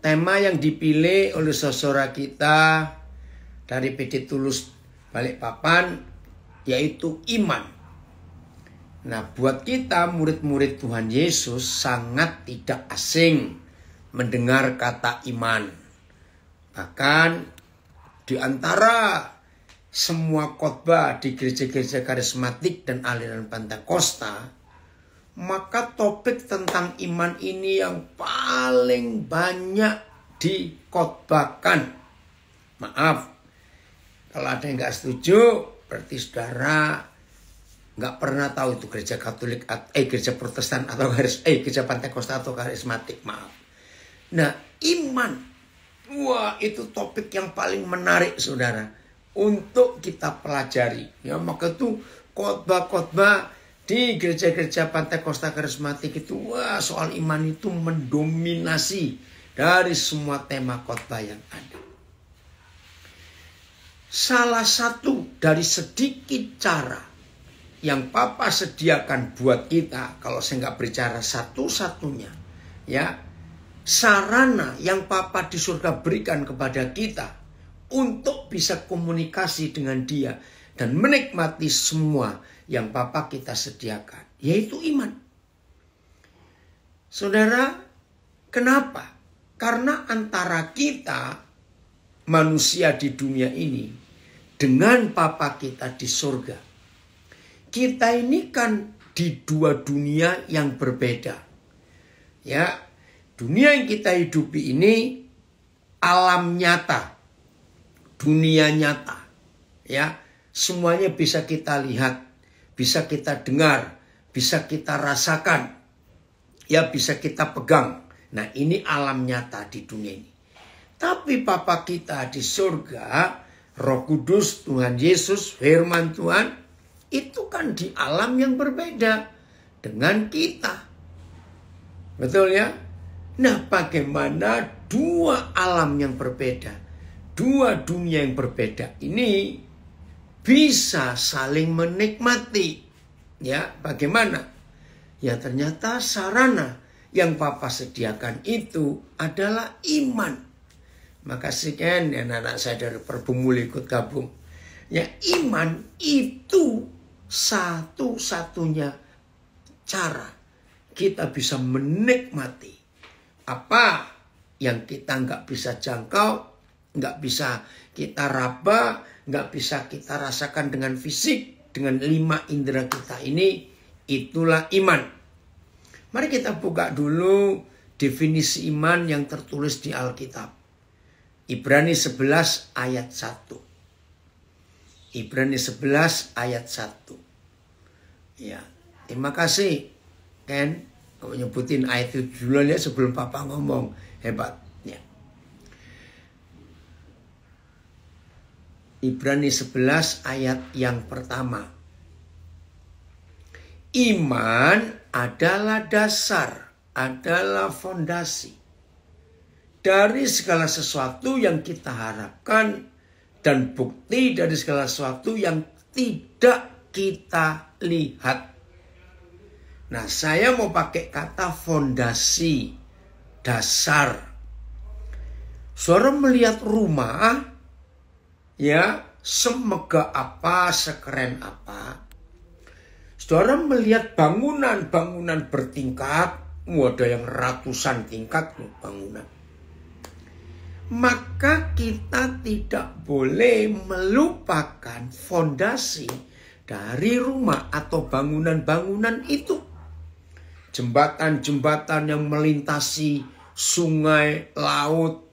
tema yang dipilih oleh saudara kita dari PD Tulus Balikpapan yaitu iman. Nah, buat kita murid-murid Tuhan Yesus sangat tidak asing mendengar kata iman. Bahkan di antara semua khotbah di gereja-gereja karismatik dan aliran Pentakosta, maka topik tentang iman ini yang paling banyak dikhotbahkan. Maaf, kalau ada yang nggak setuju, berarti saudara nggak pernah tahu itu gereja Katolik, gereja Protestan atau gereja Pentakosta atau karismatik. Maaf. Nah, iman, wah itu topik yang paling menarik, saudara, untuk kita pelajari. Ya, maka itu khotbah-khotbah di gereja-gereja Pentakosta karismatik itu, wah soal iman itu mendominasi dari semua tema khotbah yang ada. Salah satu dari sedikit cara yang Papa sediakan buat kita, kalau saya nggak berbicara satu-satunya, ya, sarana yang Papa di surga berikan kepada kita untuk bisa komunikasi dengan Dia dan menikmati semua yang Papa kita sediakan, yaitu iman. Saudara, kenapa? Karena antara kita manusia di dunia ini dengan Papa kita di surga, kita ini kan di dua dunia yang berbeda. Ya, dunia yang kita hidupi ini alam nyata, dunia nyata. Ya, semuanya bisa kita lihat, bisa kita dengar, bisa kita rasakan, ya bisa kita pegang. Nah, ini alam nyata di dunia ini. Tapi Papa kita di surga, Roh Kudus, Tuhan Yesus, firman Tuhan, itu kan di alam yang berbeda dengan kita. Betul ya? Nah, bagaimana dua alam yang berbeda, dua dunia yang berbeda ini bisa saling menikmati? Ya, bagaimana? Ya, ternyata sarana yang Papa sediakan itu adalah iman. Makasih kan ya, anak-anak saya dari Perbumul ikut gabung. Ya, iman itu satu-satunya cara kita bisa menikmati apa yang kita nggak bisa jangkau, nggak bisa kita raba, nggak bisa kita rasakan dengan fisik, dengan 5 indera kita ini. Itulah iman. Mari kita buka dulu definisi iman yang tertulis di Alkitab. Ibrani 11 ayat 1. Ibrani 11 ayat 1. Ya, terima kasih Ken, kamu nyebutin ayat itu dulu ya sebelum Papa ngomong. Hebat ya. Ibrani 11 ayat yang pertama. Iman adalah dasar, adalah fondasi dari segala sesuatu yang kita harapkan dan bukti dari segala sesuatu yang tidak kita lihat. Nah, saya mau pakai kata fondasi, dasar. Saudara melihat rumah, ya, semegah apa, sekeren apa. Saudara melihat bangunan-bangunan bertingkat, ada yang ratusan tingkat bangunan. Maka kita tidak boleh melupakan fondasi dari rumah atau bangunan-bangunan itu. Jembatan-jembatan yang melintasi sungai, laut.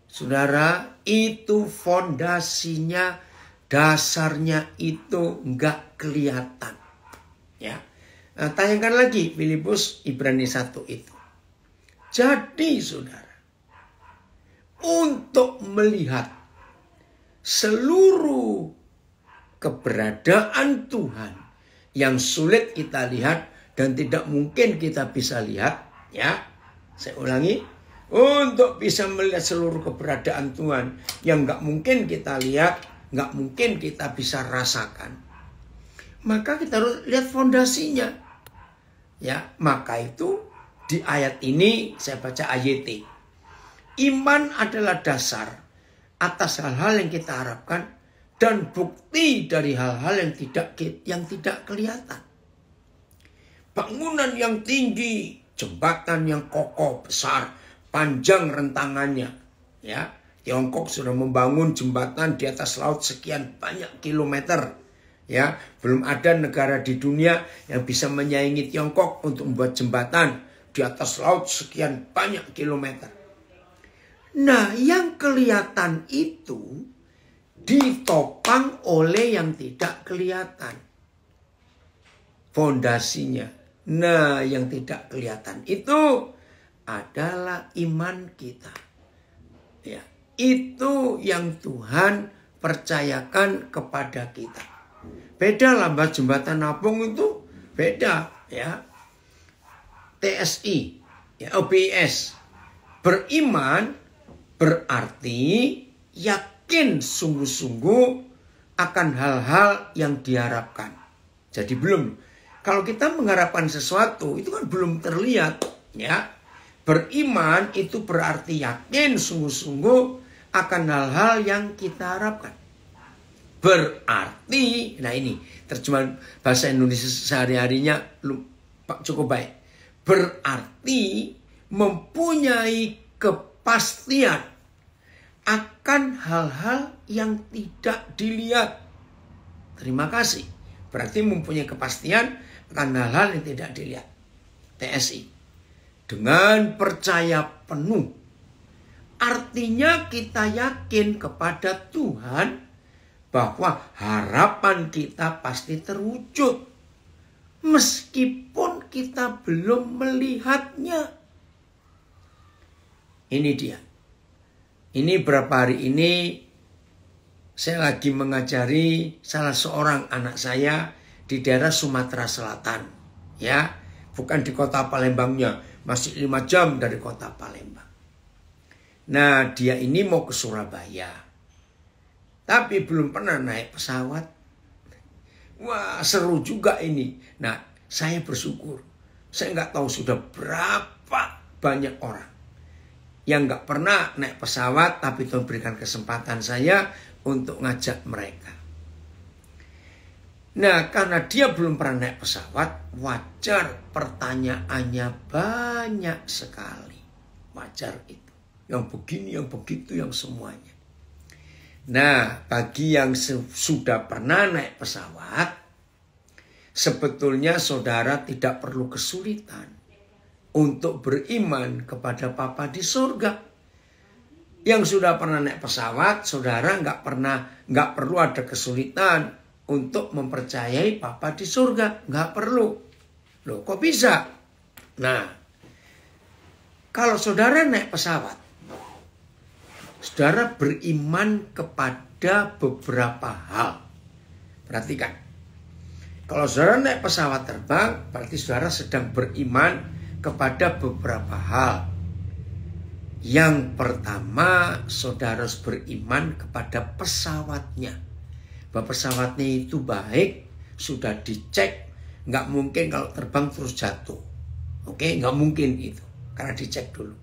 Saudara, itu fondasinya, dasarnya itu nggak kelihatan. Ya, nah, tanyakan lagi Filipus Ibrani 1 itu. Jadi saudara, untuk melihat seluruh keberadaan Tuhan yang sulit kita lihat dan tidak mungkin kita bisa lihat, ya, saya ulangi, untuk bisa melihat seluruh keberadaan Tuhan yang nggak mungkin kita lihat, nggak mungkin kita bisa rasakan, maka kita harus lihat fondasinya. Ya, maka itu di ayat ini saya baca AYT. Iman adalah dasar atas hal-hal yang kita harapkan dan bukti dari hal-hal yang tidak kelihatan. Bangunan yang tinggi, jembatan yang kokoh, besar, panjang rentangannya. Ya, Tiongkok sudah membangun jembatan di atas laut sekian banyak kilometer. Ya, belum ada negara di dunia yang bisa menyaingi Tiongkok untuk membuat jembatan di atas laut sekian banyak kilometer. Nah, yang kelihatan itu ditopang oleh yang tidak kelihatan. Fondasinya. Nah, yang tidak kelihatan itu adalah iman kita. Ya, itu yang Tuhan percayakan kepada kita. Beda lah Mbak, jembatan apung itu beda ya. TSI, ya, OBS. Beriman berarti yakin sungguh-sungguh akan hal-hal yang diharapkan. Jadi belum. Kalau kita mengharapkan sesuatu itu kan belum terlihat, ya. Beriman itu berarti yakin sungguh-sungguh akan hal-hal yang kita harapkan. Berarti, nah ini terjemahan bahasa Indonesia sehari-harinya cukup baik. Berarti mempunyai kepastian akan hal-hal yang tidak dilihat. Terima kasih. Berarti mempunyai kepastian akan hal-hal yang tidak dilihat. TSI. Dengan percaya penuh. Artinya kita yakin kepada Tuhan bahwa harapan kita pasti terwujud. Meskipun kita belum melihatnya. Ini dia. Ini berapa hari ini saya lagi mengajari salah seorang anak saya di daerah Sumatera Selatan. Ya, bukan di kota Palembangnya, masih 5 jam dari kota Palembang. Nah, dia ini mau ke Surabaya. Tapi belum pernah naik pesawat. Wah, seru juga ini. Nah, saya bersyukur. Saya nggak tahu sudah berapa banyak orang yang nggak pernah naik pesawat, tapi Tuhan berikan kesempatan saya untuk ngajak mereka. Nah, karena dia belum pernah naik pesawat, wajar pertanyaannya banyak sekali. Wajar itu. Yang begini, yang begitu, yang semuanya. Nah, bagi yang sudah pernah naik pesawat, sebetulnya saudara tidak perlu kesulitan untuk beriman kepada Bapa di surga. Yang sudah pernah naik pesawat, saudara nggak perlu ada kesulitan untuk mempercayai Bapa di surga. Nggak perlu. Loh, kok bisa? Nah, kalau saudara naik pesawat, saudara beriman kepada beberapa hal. Perhatikan. Kalau saudara naik pesawat terbang, berarti saudara sedang beriman kepada beberapa hal. Yang pertama, saudara harus beriman kepada pesawatnya. Bahwa pesawatnya itu baik, sudah dicek, nggak mungkin kalau terbang terus jatuh. Oke, nggak mungkin itu, karena dicek dulu.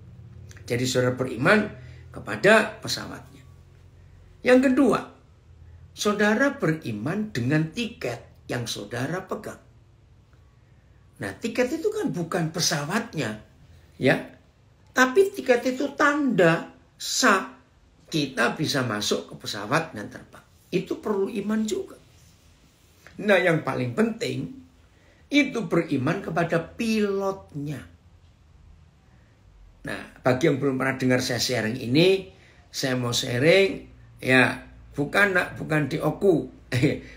Jadi saudara beriman kepada pesawatnya. Yang kedua, saudara beriman dengan tiket yang saudara pegang. Nah, tiket itu kan bukan pesawatnya, ya. Tapi tiket itu tanda sah kita bisa masuk ke pesawat dan terbang. Itu perlu iman juga. Nah, yang paling penting itu beriman kepada pilotnya. Nah, bagi yang belum pernah dengar saya sharing ini, saya mau sharing ya bukan di Oku,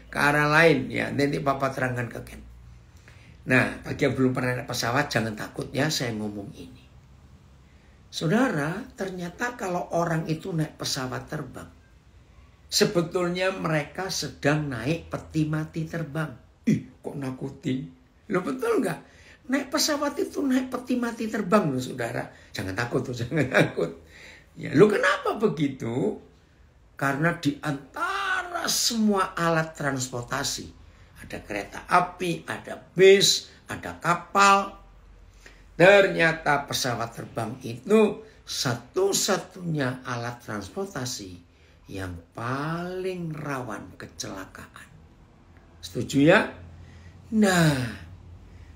ke arah lain ya. Nanti Bapak terangkan ke Ken. Nah, bagi yang belum pernah naik pesawat jangan takut ya saya ngomong ini. Saudara, ternyata kalau orang itu naik pesawat terbang, sebetulnya mereka sedang naik peti mati terbang. Ih, kok nakuti? Lo betul nggak? Naik pesawat itu naik peti mati terbang loh saudara. Jangan takut tuh, jangan takut. Ya, lo kenapa begitu? Karena di antara semua alat transportasi, ada kereta api, ada bis, ada kapal. Ternyata pesawat terbang itu satu-satunya alat transportasi yang paling rawan kecelakaan. Setuju ya? Nah,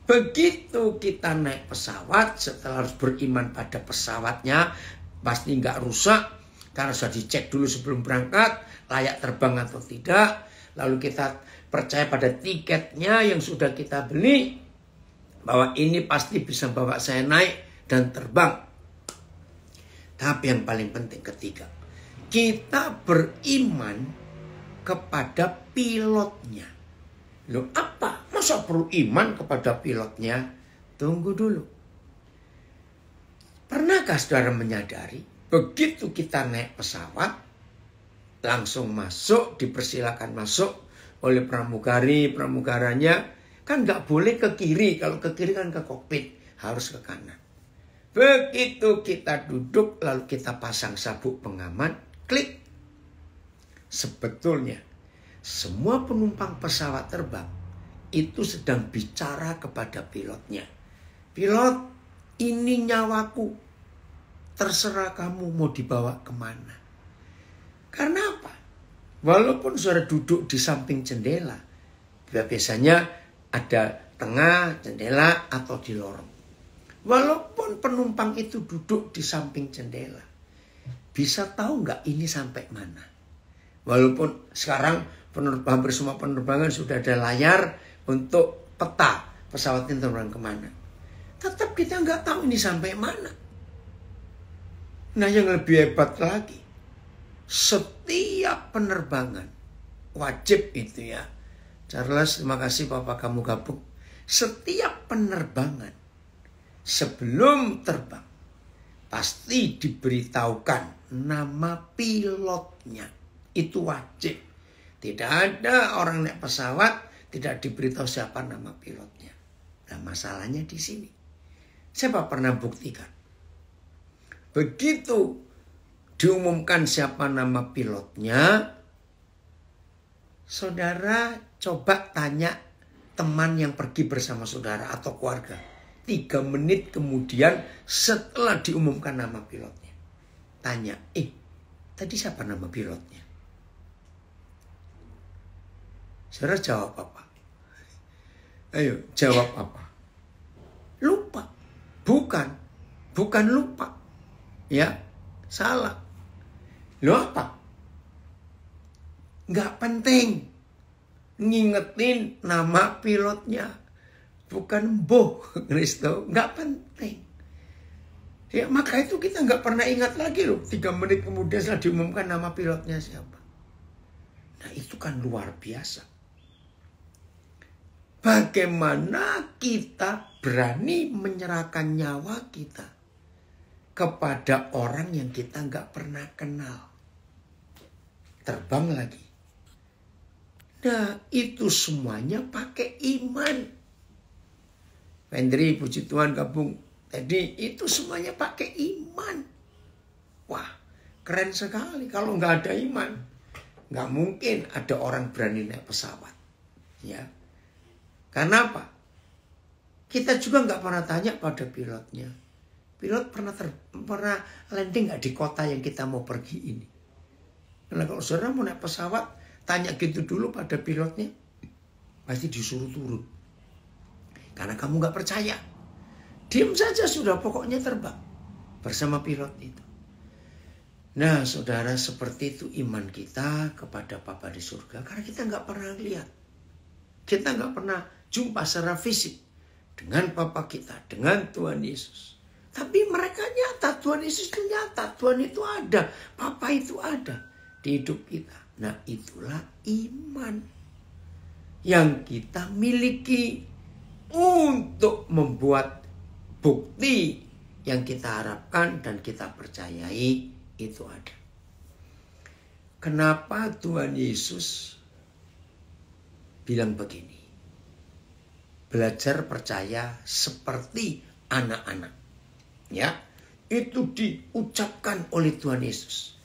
begitu kita naik pesawat, setelah harus beriman pada pesawatnya, pasti nggak rusak, karena sudah dicek dulu sebelum berangkat, layak terbang atau tidak. Lalu kita percaya pada tiketnya yang sudah kita beli, bahwa ini pasti bisa bawa saya naik dan terbang. Tapi yang paling penting ketiga, kita beriman kepada pilotnya. Loh apa? Masa perlu iman kepada pilotnya? Tunggu dulu. Pernahkah saudara menyadari, begitu kita naik pesawat, langsung masuk, dipersilakan masuk oleh pramugaranya, kan nggak boleh ke kiri. Kalau ke kiri kan ke kokpit, harus ke kanan. Begitu kita duduk, lalu kita pasang sabuk pengaman, klik. Sebetulnya semua penumpang pesawat terbang itu sedang bicara kepada pilotnya. Pilot, ini nyawaku. Terserah kamu mau dibawa kemana. Karena apa? Walaupun saudara duduk di samping jendela, biasanya ada tengah jendela atau di lorong. Walaupun penumpang itu duduk di samping jendela, bisa tahu nggak ini sampai mana? Walaupun sekarang hampir semua penerbangan sudah ada layar untuk peta pesawat ini terbang kemana. Tetap kita nggak tahu ini sampai mana. Nah, yang lebih hebat lagi, setiap penerbangan wajib itu ya. Charles, terima kasih Bapak kamu gabung. Setiap penerbangan sebelum terbang pasti diberitahukan nama pilotnya. Itu wajib. Tidak ada orang naik pesawat tidak diberitahu siapa nama pilotnya. Nah, masalahnya di sini. Siapa pernah buktikan? Begitu diumumkan siapa nama pilotnya, saudara coba tanya teman yang pergi bersama saudara atau keluarga. 3 menit kemudian setelah diumumkan nama pilotnya. Tanya, tadi siapa nama pilotnya? Saudara jawab apa? Ayo, jawab apa? Lupa. Bukan lupa. Ya, salah. Lo apa? Nggak penting. Ngingetin nama pilotnya. Bukan Boh Kristo. Nggak penting. Ya, maka itu kita nggak pernah ingat lagi loh. 3 menit kemudian setelah diumumkan nama pilotnya siapa. Nah, itu kan luar biasa. Bagaimana kita berani menyerahkan nyawa kita kepada orang yang kita nggak pernah kenal. Terbang lagi. Nah, itu semuanya pakai iman. Pendri, puji Tuhan gabung. Jadi itu semuanya pakai iman. Wah, keren sekali. Kalau nggak ada iman, nggak mungkin ada orang berani naik pesawat. Ya. Karena apa? Kita juga nggak pernah tanya pada pilotnya. Pilot pernah landing nggak di kota yang kita mau pergi ini? Karena kalau saudara mau naik pesawat, tanya gitu dulu pada pilotnya, pasti disuruh turun. Karena kamu nggak percaya. Diam saja sudah, pokoknya terbang bersama pilot itu. Nah, saudara, seperti itu iman kita kepada Bapa di surga. Karena kita nggak pernah lihat. Kita nggak pernah jumpa secara fisik dengan Bapa kita, dengan Tuhan Yesus. Tapi mereka nyata, Tuhan Yesus itu nyata, Tuhan itu ada, Bapa itu ada di hidup kita. Nah, itulah iman yang kita miliki untuk membuat bukti yang kita harapkan dan kita percayai itu ada. Kenapa Tuhan Yesus bilang begini? Belajar percaya seperti anak-anak. Ya, itu diucapkan oleh Tuhan Yesus.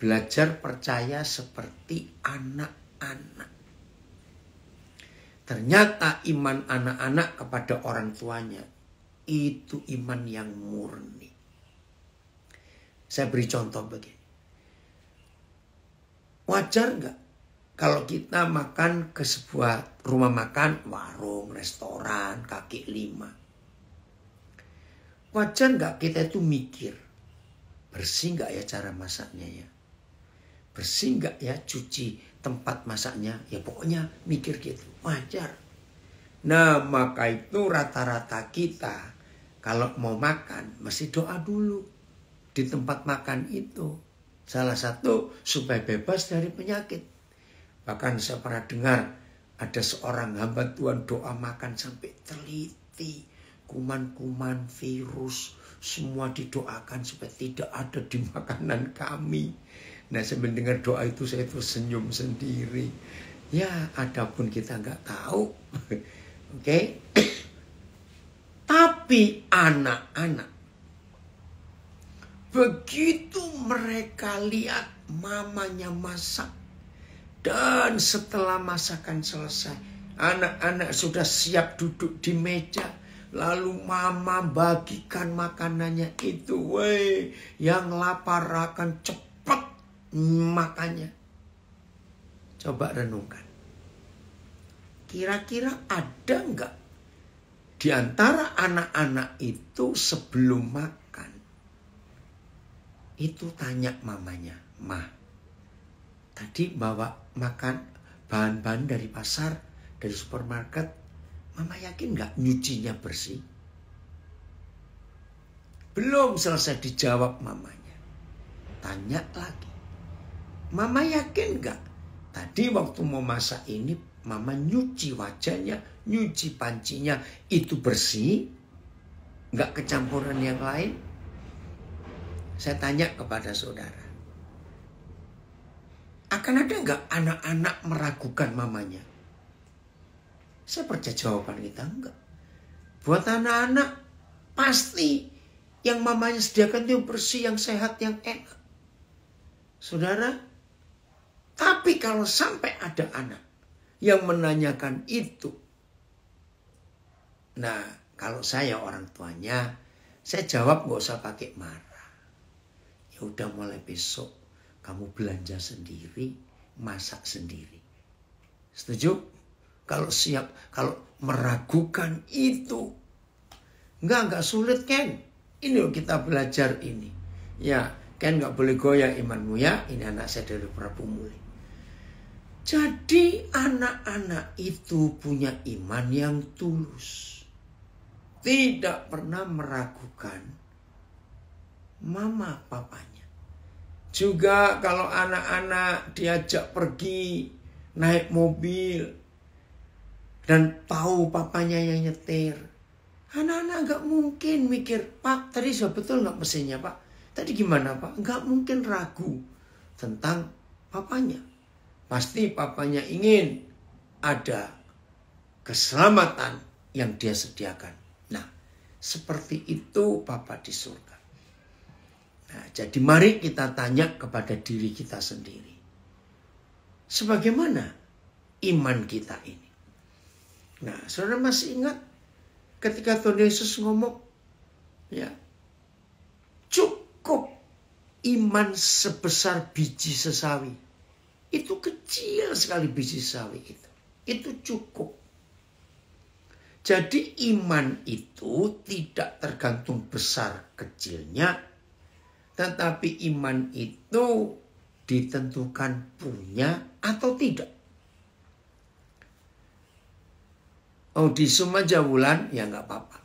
Belajar percaya seperti anak-anak. Ternyata iman anak-anak kepada orang tuanya itu iman yang murni. Saya beri contoh begini. Wajar nggak kalau kita makan ke sebuah rumah makan, warung, restoran, kaki lima. Wajar nggak kita itu mikir, bersih nggak ya cara masaknya ya? Bersih nggak ya cuci tempat masaknya? Ya pokoknya mikir gitu, wajar. Nah maka itu rata-rata kita kalau mau makan mesti doa dulu di tempat makan itu. Salah satu supaya bebas dari penyakit. Bahkan saya pernah dengar ada seorang hamba Tuhan doa makan sampai teliti. Kuman-kuman, virus, semua didoakan supaya tidak ada di makanan kami. Nah saya mendengar doa itu saya tersenyum sendiri. Ya adapun kita nggak tahu. Oke. Tapi anak-anak, begitu mereka lihat mamanya masak, dan setelah masakan selesai, anak-anak sudah siap duduk di meja, lalu mama bagikan makanannya itu, weh, yang lapar akan cepat makannya. Coba renungkan. Kira-kira ada nggak di antara anak-anak itu sebelum makan itu tanya mamanya, "Ma, tadi bawa makan bahan-bahan dari pasar, dari supermarket, Mama yakin nggak nyucinya bersih?" Belum selesai dijawab mamanya, tanya lagi, "Mama yakin nggak tadi waktu mau masak ini Mama nyuci wajahnya, nyuci pancinya itu bersih? Nggak kecampuran yang lain?" Saya tanya kepada saudara, akan ada nggak anak-anak meragukan mamanya? Saya percaya jawaban kita enggak. Buat anak-anak pasti yang mamanya sediakan itu yang bersih, yang sehat, yang enak. Saudara, tapi kalau sampai ada anak yang menanyakan itu, nah kalau saya orang tuanya, saya jawab nggak usah pakai marah. Ya udah mulai besok kamu belanja sendiri, masak sendiri. Setuju? Kalau siap, kalau meragukan itu, enggak sulit Ken. Ini loh kita belajar ini. Ya, Ken nggak boleh goyah imanmu ya. Ini anak saya dari Prabu Muli. Jadi anak-anak itu punya iman yang tulus. Tidak pernah meragukan mama papanya. Juga kalau anak-anak diajak pergi naik mobil dan tahu papanya yang nyetir, anak-anak nggak mungkin mikir, "Pak, tadi sudah betul nggak mesinnya, Pak? Tadi gimana, Pak?" Nggak mungkin ragu tentang papanya. Pasti papanya ingin ada keselamatan yang dia sediakan. Nah, seperti itu Bapa di surga. Nah, jadi mari kita tanya kepada diri kita sendiri. Sebagaimana iman kita ini? Nah, saudara masih ingat ketika Tuhan Yesus ngomong, ya, cukup iman sebesar biji sesawi. Itu kecil sekali biji sesawi itu. Itu cukup. Jadi iman itu tidak tergantung besar kecilnya, tetapi iman itu ditentukan punya atau tidak. Audisum aja Wulan, ya nggak apa-apa.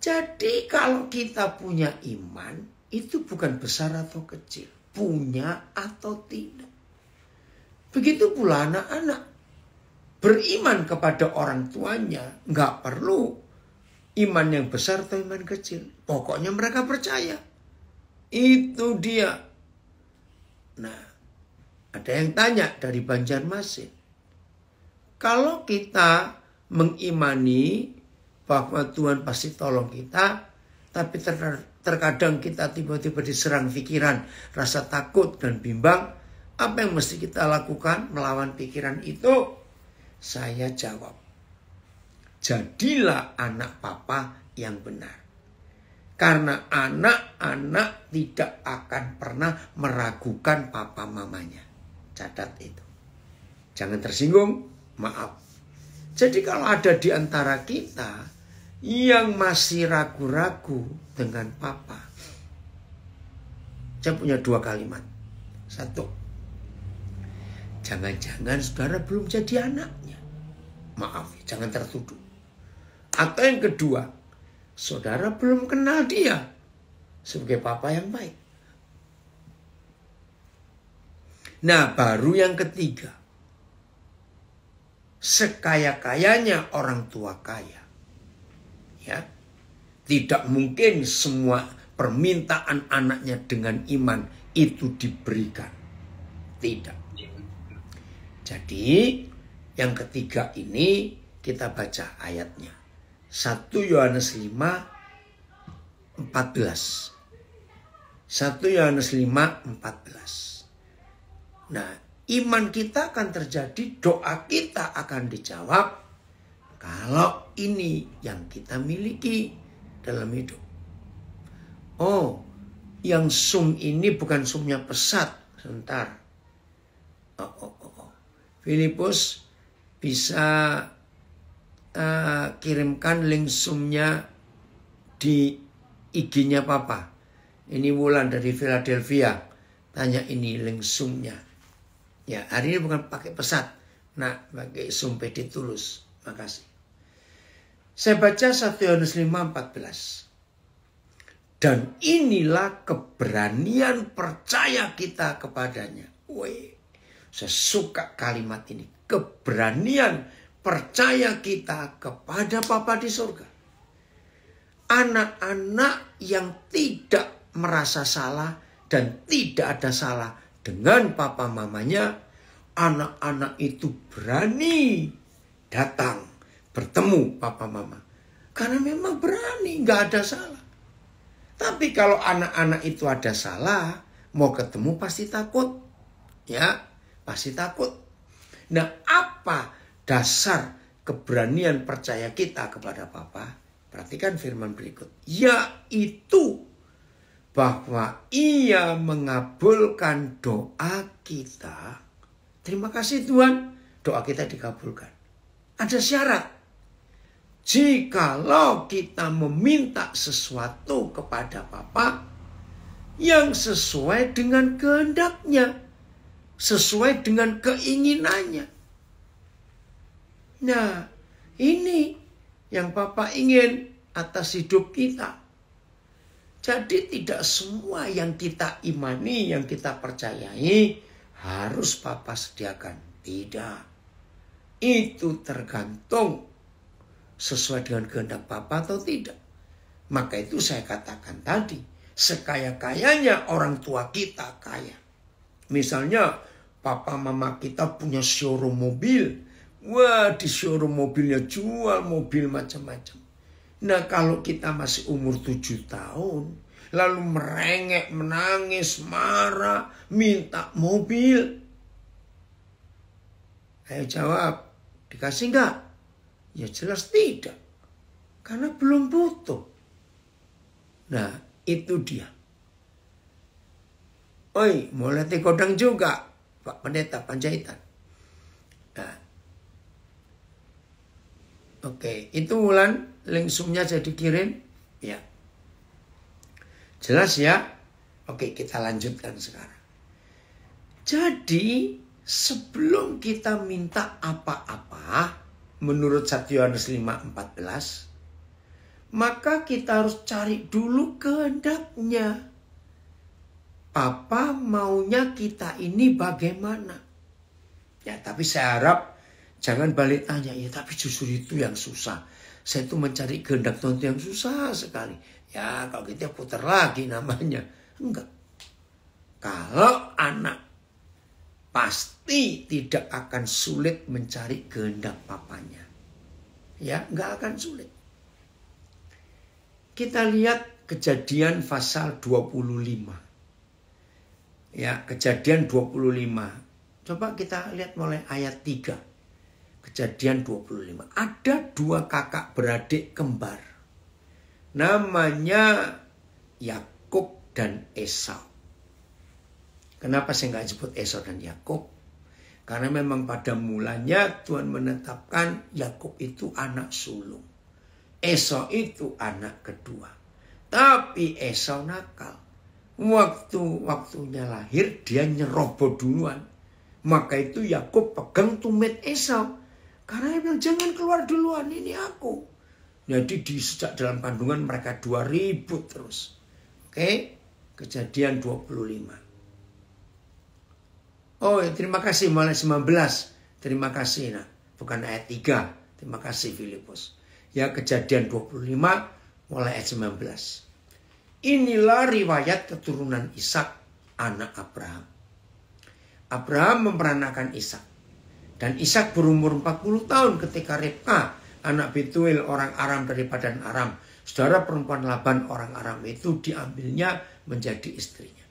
Jadi kalau kita punya iman, itu bukan besar atau kecil. Punya atau tidak. Begitu pula anak-anak. Beriman kepada orang tuanya, nggak perlu iman yang besar atau iman kecil. Pokoknya mereka percaya. Itu dia. Nah, ada yang tanya dari Banjarmasin. Kalau kita mengimani bahwa Tuhan pasti tolong kita, tapi terkadang kita tiba-tiba diserang pikiran, rasa takut dan bimbang, apa yang mesti kita lakukan melawan pikiran itu? Saya jawab, jadilah anak papa yang benar. Karena anak-anak tidak akan pernah meragukan papa mamanya. Catat itu. Jangan tersinggung, maaf. Jadi kalau ada di antara kita yang masih ragu-ragu dengan papa, saya punya 2 kalimat. 1, jangan-jangan saudara belum jadi anaknya. Maaf, jangan tertuduh. Atau yang kedua, saudara belum kenal dia sebagai papa yang baik. Nah, baru yang ketiga. Sekaya-kayanya orang tua kaya. Ya. Tidak mungkin semua permintaan anaknya dengan iman itu diberikan. Tidak. Jadi, yang ketiga ini kita baca ayatnya. 1 Yohanes 5, 14. 1 Yohanes 5, 14. Nah, iman kita akan terjadi, doa kita akan dijawab kalau ini yang kita miliki dalam hidup. Oh, yang sum ini bukan sumnya pesat. Sebentar. Filipus bisa kirimkan link sumnya di IG-nya Papa. Ini Wulan dari Philadelphia. Tanya ini link sumnya. Ya, hari ini bukan pakai pesat. Nah, pakai sum PD Tulus. Makasih. Saya baca 1 Yohanes 5:14. Dan inilah keberanian percaya kita kepadanya. Wih, saya suka kalimat ini. Keberanian percaya kita kepada Bapa di surga. Anak-anak yang tidak merasa salah dan tidak ada salah dengan papa mamanya, anak-anak itu berani datang bertemu papa mama. Karena memang berani, nggak ada salah. Tapi kalau anak-anak itu ada salah, mau ketemu pasti takut. Ya, pasti takut. Nah, apa dasar keberanian percaya kita kepada Papa? Perhatikan firman berikut. Yaitu bahwa ia mengabulkan doa kita. Terima kasih Tuhan, doa kita dikabulkan. Ada syarat. Jikalau kita meminta sesuatu kepada Papa yang sesuai dengan kehendaknya, sesuai dengan keinginannya. Nah, ini yang Papa ingin atas hidup kita. Jadi tidak semua yang kita imani, yang kita percayai harus Papa sediakan. Tidak. Itu tergantung sesuai dengan kehendak Papa atau tidak. Maka itu saya katakan tadi, sekaya-kayanya orang tua kita kaya. Misalnya papa mama kita punya showroom mobil. Wah, di showroom mobilnya jual mobil macam-macam. Nah, kalau kita masih umur 7 tahun, lalu merengek, menangis, marah, minta mobil. Ayo jawab, dikasih enggak? Ya jelas tidak. Karena belum butuh. Nah, itu dia. Oi, mau latih kodang juga, Pak Pendeta Panjaitan. Nah, oke, itu Wulan, link Zoom-nya saya dikirim. Ya. Jelas ya? Oke, kita lanjutkan sekarang. Jadi, sebelum kita minta apa-apa, menurut 1 Yohanes 5:14, maka kita harus cari dulu kehendaknya. Papa maunya kita ini bagaimana? Ya, tapi saya harap jangan balik tanya. Ya, tapi justru itu yang susah. Saya itu mencari kehendak Tuhan yang susah sekali. Ya, kalau kita putar lagi namanya. Enggak. Kalau anak pasti tidak akan sulit mencari kehendak papanya. Ya, enggak akan sulit. Kita lihat Kejadian pasal 25. Ya, Kejadian 25. Coba kita lihat mulai ayat 3. Kejadian 25. Ada 2 kakak beradik kembar. Namanya Yakub dan Esau. Kenapa saya nggak sebut Esau dan Yakub? Karena memang pada mulanya Tuhan menetapkan Yakub itu anak sulung. Esau itu anak kedua. Tapi Esau nakal. Waktunya lahir dia nyerobot duluan. Maka itu Yakub pegang tumit Esau. Karena dia bilang jangan keluar duluan, ini aku. Jadi sejak dalam kandungan mereka dua ribut terus. Oke, Kejadian 25. Oh ya, terima kasih mulai 19. Terima kasih. Nah, bukan ayat 3. Terima kasih Filipus. Ya, Kejadian 25 mulai ayat 19. Inilah riwayat keturunan Ishak anak Abraham. Abraham memperanakan Ishak. Dan Ishak berumur 40 tahun ketika Ribka anak Betuel orang Aram dari Padan Aram, saudara perempuan Laban orang Aram itu diambilnya menjadi istrinya.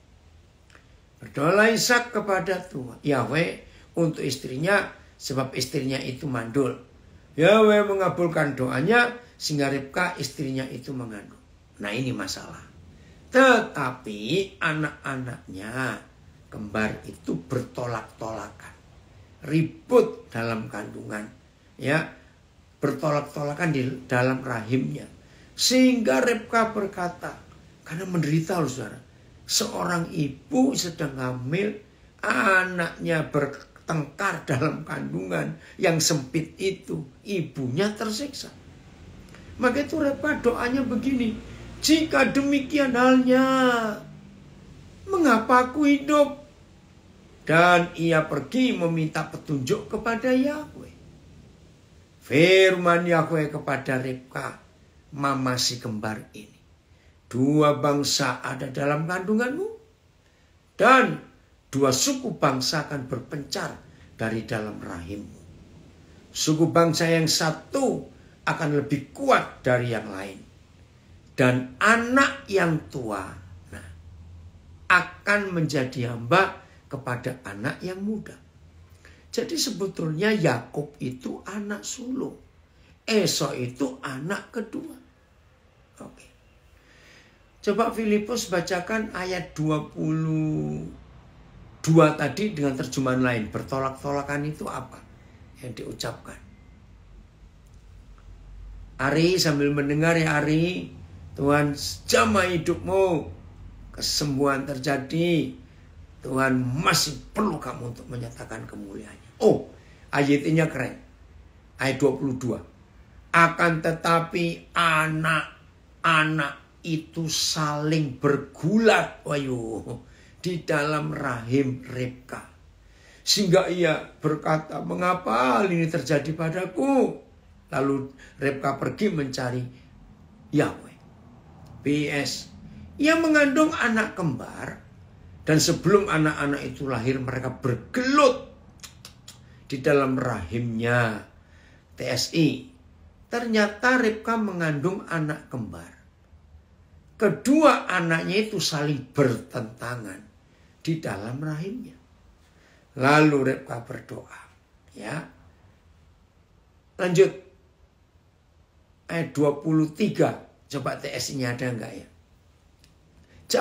Berdoalah Ishak kepada Tuhan Yahweh untuk istrinya, sebab istrinya itu mandul. Yahweh mengabulkan doanya sehingga Ribka istrinya itu mengandung. Nah, ini masalah. Tetapi anak-anaknya kembar itu bertolak-tolakan, ribut dalam kandungan, ya, bertolak-tolakan di dalam rahimnya. Sehingga Ribka berkata, karena menderita loh saudara, seorang ibu sedang hamil, anaknya bertengkar dalam kandungan yang sempit itu, ibunya tersiksa. Maka itu Ribka doanya begini, jika demikian halnya, mengapa aku hidup? Dan ia pergi meminta petunjuk kepada Yahweh. Firman Yahweh kepada Ribka, mama si kembar ini, dua bangsa ada dalam kandunganmu, dan dua suku bangsa akan berpencar dari dalam rahimmu. Suku bangsa yang satu akan lebih kuat dari yang lain. Dan anak yang tua akan menjadi hamba kepada anak yang muda. Jadi sebetulnya Yakub itu anak sulung. Esau itu anak kedua. Oke. Coba Filipus bacakan ayat 22 tadi dengan terjemahan lain. Bertolak-tolakan itu apa yang diucapkan? Ari sambil mendengar ya Ari. Tuhan jamah hidupmu. Kesembuhan terjadi. Tuhan masih perlu kamu untuk menyatakan kemuliaannya. Oh, ayatnya keren. Ayat 22. Akan tetapi anak-anak itu saling bergulat. Di dalam rahim Ribka. Sehingga ia berkata, mengapa hal ini terjadi padaku? Lalu Ribka pergi mencari Yahweh. PS. Ia mengandung anak kembar. Dan sebelum anak-anak itu lahir, mereka bergelut di dalam rahimnya. TSI. Ternyata Ribka mengandung anak kembar. Kedua anaknya itu saling bertentangan di dalam rahimnya. Lalu Ribka berdoa. Ya. Lanjut. Ayat 23. Coba TSI-nya ada enggak ya?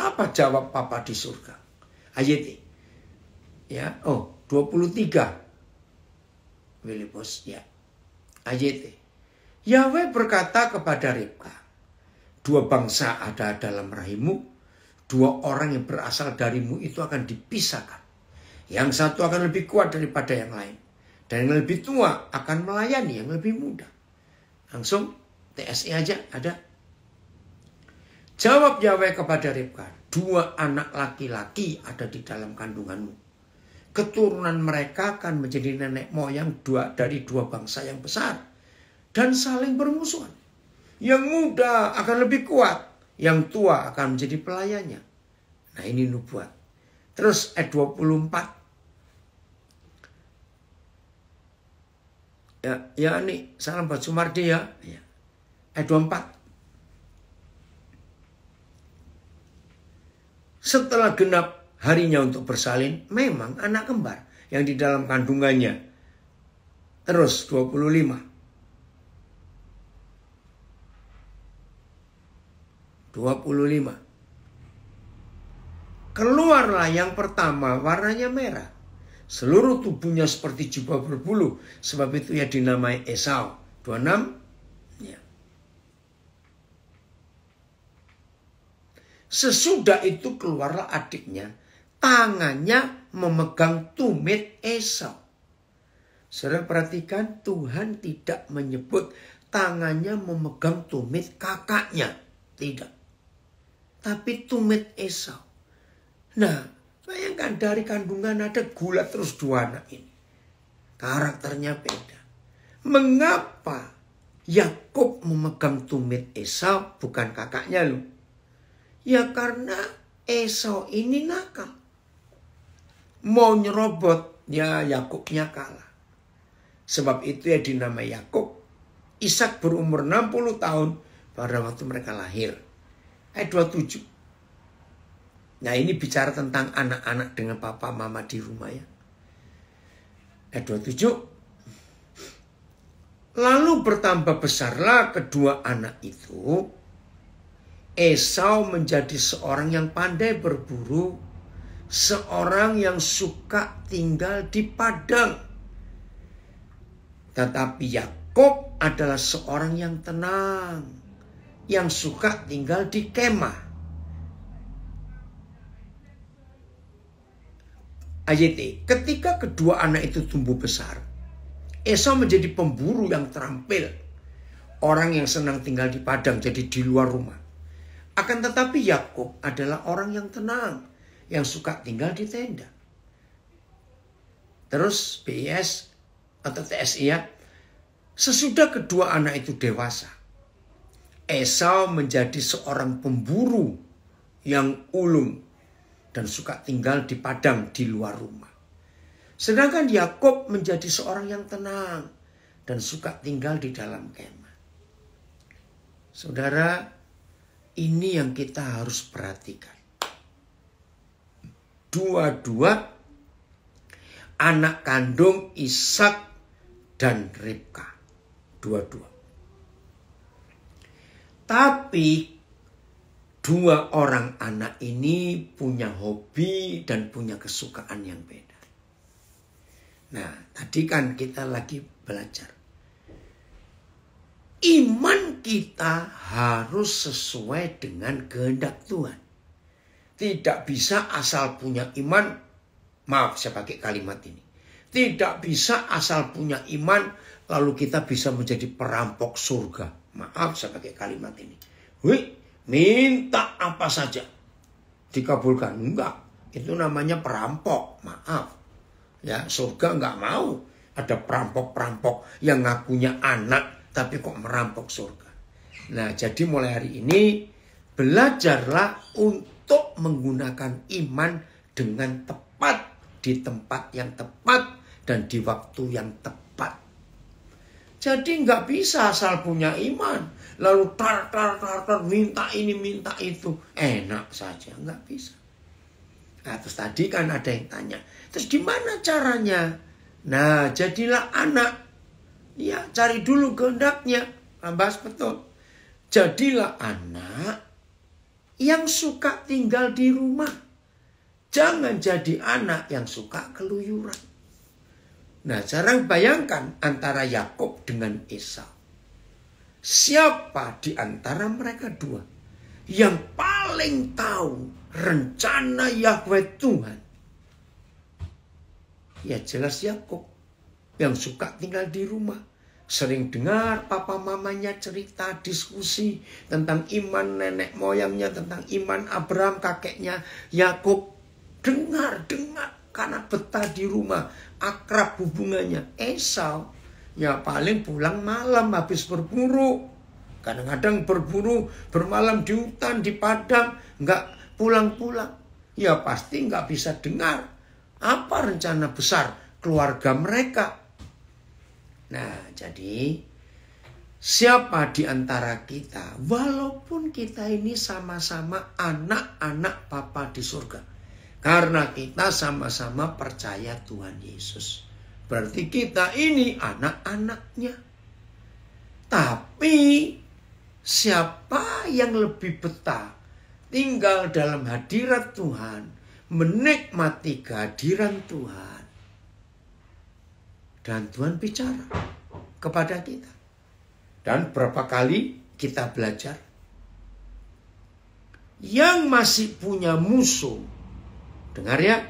Apa jawab Papa di surga? Ayat ya, 23. Filipus ya. Ayat. Yahweh berkata kepada Ribka, dua bangsa ada dalam rahimmu, dua orang yang berasal darimu itu akan dipisahkan. Yang satu akan lebih kuat daripada yang lain, dan yang lebih tua akan melayani yang lebih muda. Langsung TSI aja ada. Jawab Yahweh kepada Ribka, dua anak laki-laki ada di dalam kandunganmu. Keturunan mereka akan menjadi nenek moyang dari dua bangsa yang besar. Dan saling bermusuhan. Yang muda akan lebih kuat. Yang tua akan menjadi pelayannya. Nah ini nubuat. Terus ayat 24. Ya ini salam buat Sumardi ya. Ayat 24. Setelah genap harinya untuk bersalin, memang anak kembar yang di dalam kandungannya. Terus 25. 25. Keluarlah yang pertama, warnanya merah. Seluruh tubuhnya seperti jubah berbulu. Sebab itu ia dinamai Esau. 26. Ya. Sesudah itu keluarlah adiknya. Tangannya memegang tumit Esau. Saudara perhatikan, Tuhan tidak menyebut tangannya memegang tumit kakaknya. Tidak. Tapi tumit Esau. Nah, bayangkan dari kandungan ada gula terus dua anak ini. Karakternya beda. Mengapa Yakub memegang tumit Esau bukan kakaknya loh? Ya karena Esau ini nakal. Mau nyerobot, ya Yakubnya kalah. Sebab itu ya dinamai Yakub. Ishak berumur 60 tahun pada waktu mereka lahir. Ayat 27. Nah ini bicara tentang anak-anak dengan papa mama di rumah ya. Ayat 27. Lalu bertambah besarlah kedua anak itu. Esau menjadi seorang yang pandai berburu. Seorang yang suka tinggal di padang. Tetapi Yakub adalah seorang yang tenang. Yang suka tinggal di kemah. Ayat E, ketika kedua anak itu tumbuh besar, Esau menjadi pemburu yang terampil. Orang yang senang tinggal di padang, jadi di luar rumah. Akan tetapi Yakub adalah orang yang tenang, yang suka tinggal di tenda. Terus BIS atau TSI ya, sesudah kedua anak itu dewasa, Esau menjadi seorang pemburu yang ulung dan suka tinggal di padang di luar rumah. Sedangkan Yakub menjadi seorang yang tenang dan suka tinggal di dalam kemah. Saudara, ini yang kita harus perhatikan. Dua-dua anak kandung Ishak dan Ribka. Dua-dua. Tapi dua orang anak ini punya hobi dan punya kesukaan yang beda. Nah, tadi kan kita lagi belajar. Iman kita harus sesuai dengan kehendak Tuhan. Tidak bisa asal punya iman. Maaf, saya pakai kalimat ini. Tidak bisa asal punya iman lalu kita bisa menjadi perampok surga. Maaf, saya pakai kalimat ini. Wih, minta apa saja dikabulkan. Enggak, itu namanya perampok. Maaf. Ya, surga enggak mau. Ada perampok-perampok yang ngakunya anak tapi kok merampok surga. Nah, jadi mulai hari ini belajarlah untuk menggunakan iman dengan tepat di tempat yang tepat dan di waktu yang tepat. Jadi nggak bisa asal punya iman lalu tar minta ini minta itu enak saja, nggak bisa. Nah, terus tadi kan ada yang tanya, terus gimana caranya? Nah, jadilah anak. Ya, cari dulu kehendaknya. Bahas betul. Jadilah anak yang suka tinggal di rumah. Jangan jadi anak yang suka keluyuran. Nah, sekarang bayangkan antara Yakub dengan Esau. Siapa di antara mereka dua yang paling tahu rencana Yahweh Tuhan? Ya jelas Yakub. Yang suka tinggal di rumah. Sering dengar papa mamanya cerita, diskusi tentang iman nenek moyangnya, tentang iman Abraham kakeknya Yakub. Dengar karena betah di rumah, akrab hubungannya. Esau ya paling pulang malam habis berburu. Kadang-kadang berburu, bermalam di hutan, di padang, nggak pulang-pulang. Ya pasti nggak bisa dengar apa rencana besar keluarga mereka. Nah, jadi siapa di antara kita, walaupun kita ini sama-sama anak-anak Bapa di surga, karena kita sama-sama percaya Tuhan Yesus, berarti kita ini anak-anaknya. Tapi siapa yang lebih betah tinggal dalam hadirat Tuhan, menikmati kehadiran Tuhan. Dan Tuhan bicara kepada kita. Dan berapa kali kita belajar. Yang masih punya musuh. Dengar ya.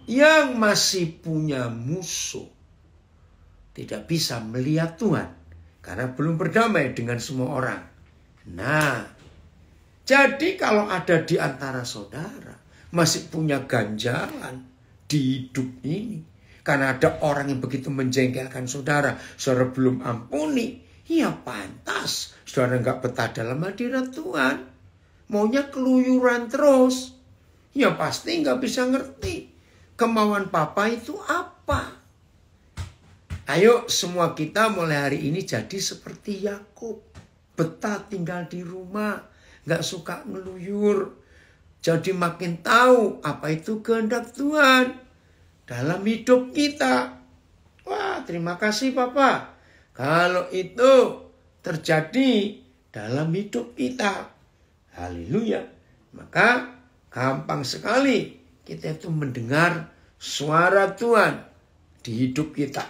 Yang masih punya musuh. Tidak bisa melihat Tuhan. Karena belum berdamai dengan semua orang. Nah. Jadi kalau ada di antara saudara. Masih punya ganjalan di hidup ini. Karena ada orang yang begitu menjengkelkan saudara. Saudara belum ampuni. Ya pantas. Saudara nggak betah dalam hadirat Tuhan. Maunya keluyuran terus. Ya pasti nggak bisa ngerti. Kemauan Papa itu apa? Ayo semua kita mulai hari ini jadi seperti Yakub. Betah tinggal di rumah. Nggak suka ngeluyur. Jadi makin tahu apa itu kehendak Tuhan dalam hidup kita. Wah, terima kasih Papa. Kalau itu terjadi dalam hidup kita. Haleluya. Maka gampang sekali kita itu mendengar suara Tuhan di hidup kita.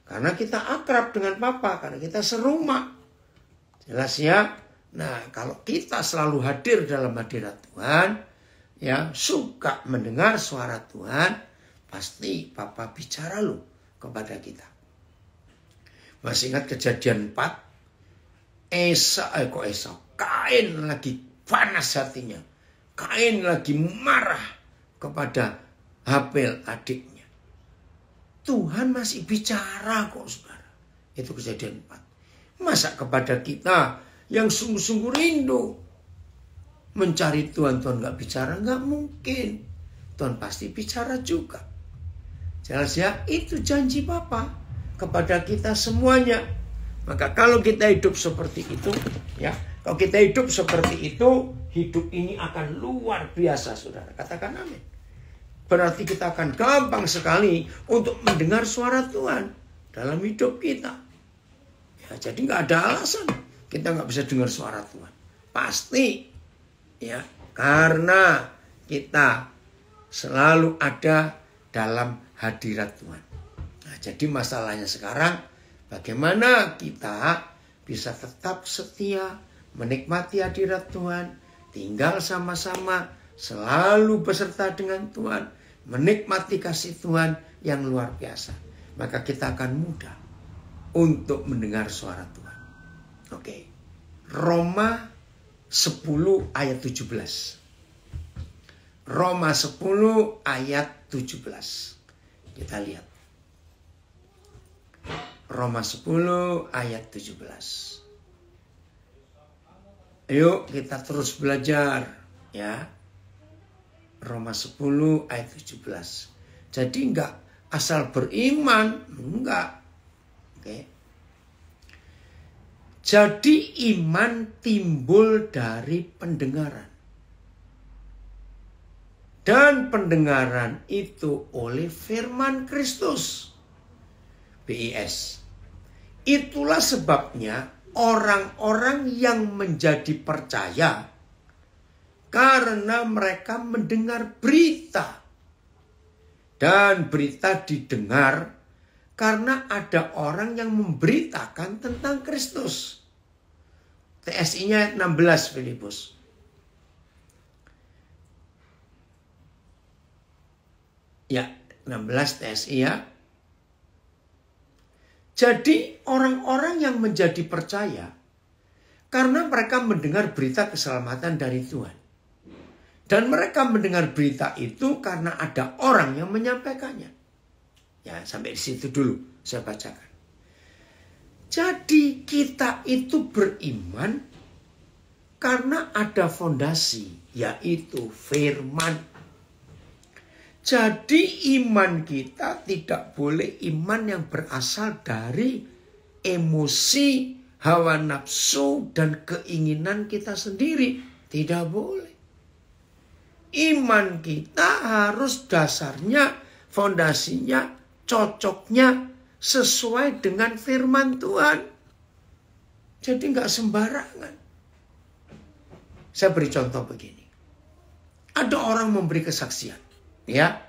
Karena kita akrab dengan Papa. Karena kita serumah. Jelas ya. Nah, kalau kita selalu hadir dalam hadirat Tuhan. Ya, suka mendengar suara Tuhan, pasti Papa bicara loh kepada kita. Masih ingat kejadian 4? Kain lagi panas hatinya. Kain lagi marah kepada Habel adiknya. Tuhan masih bicara kok saudara. Itu kejadian 4. Masa kepada kita yang sungguh-sungguh rindu mencari Tuhan gak bicara? Gak mungkin. Tuhan pasti bicara juga. Jelas ya, itu janji Bapa kepada kita semuanya. Maka kalau kita hidup seperti itu, ya, kalau kita hidup seperti itu, hidup ini akan luar biasa, saudara. Katakan amin. Berarti kita akan gampang sekali untuk mendengar suara Tuhan dalam hidup kita. Ya, jadi gak ada alasan kita gak bisa dengar suara Tuhan. Pasti. Ya, karena kita selalu ada dalam hadirat Tuhan. Nah, jadi masalahnya sekarang bagaimana kita bisa tetap setia menikmati hadirat Tuhan, tinggal sama-sama, selalu beserta dengan Tuhan, menikmati kasih Tuhan yang luar biasa. Maka kita akan mudah untuk mendengar suara Tuhan. Oke. Roma 10 ayat 17. Roma 10 ayat 17. Kita lihat. Roma 10 ayat 17. Ayo kita terus belajar. Ya. Roma 10 ayat 17. Jadi enggak asal beriman. Enggak. Oke. Jadi iman timbul dari pendengaran. Dan pendengaran itu oleh firman Kristus. BIS. Itulah sebabnya orang-orang yang menjadi percaya karena mereka mendengar berita. Dan berita didengar karena ada orang yang memberitakan tentang Kristus. TSI-nya 16 Filipus. Ya, 16 TSI ya. Jadi orang-orang yang menjadi percaya karena mereka mendengar berita keselamatan dari Tuhan. Dan mereka mendengar berita itu karena ada orang yang menyampaikannya. Ya, sampai di situ dulu saya bacakan. Jadi kita itu beriman karena ada fondasi, yaitu firman. Jadi iman kita tidak boleh iman yang berasal dari emosi, hawa nafsu, dan keinginan kita sendiri. Tidak boleh. Iman kita harus dasarnya, fondasinya, cocoknya sesuai dengan firman Tuhan. Jadi nggak sembarangan. Saya beri contoh begini. Ada orang memberi kesaksian. Ya,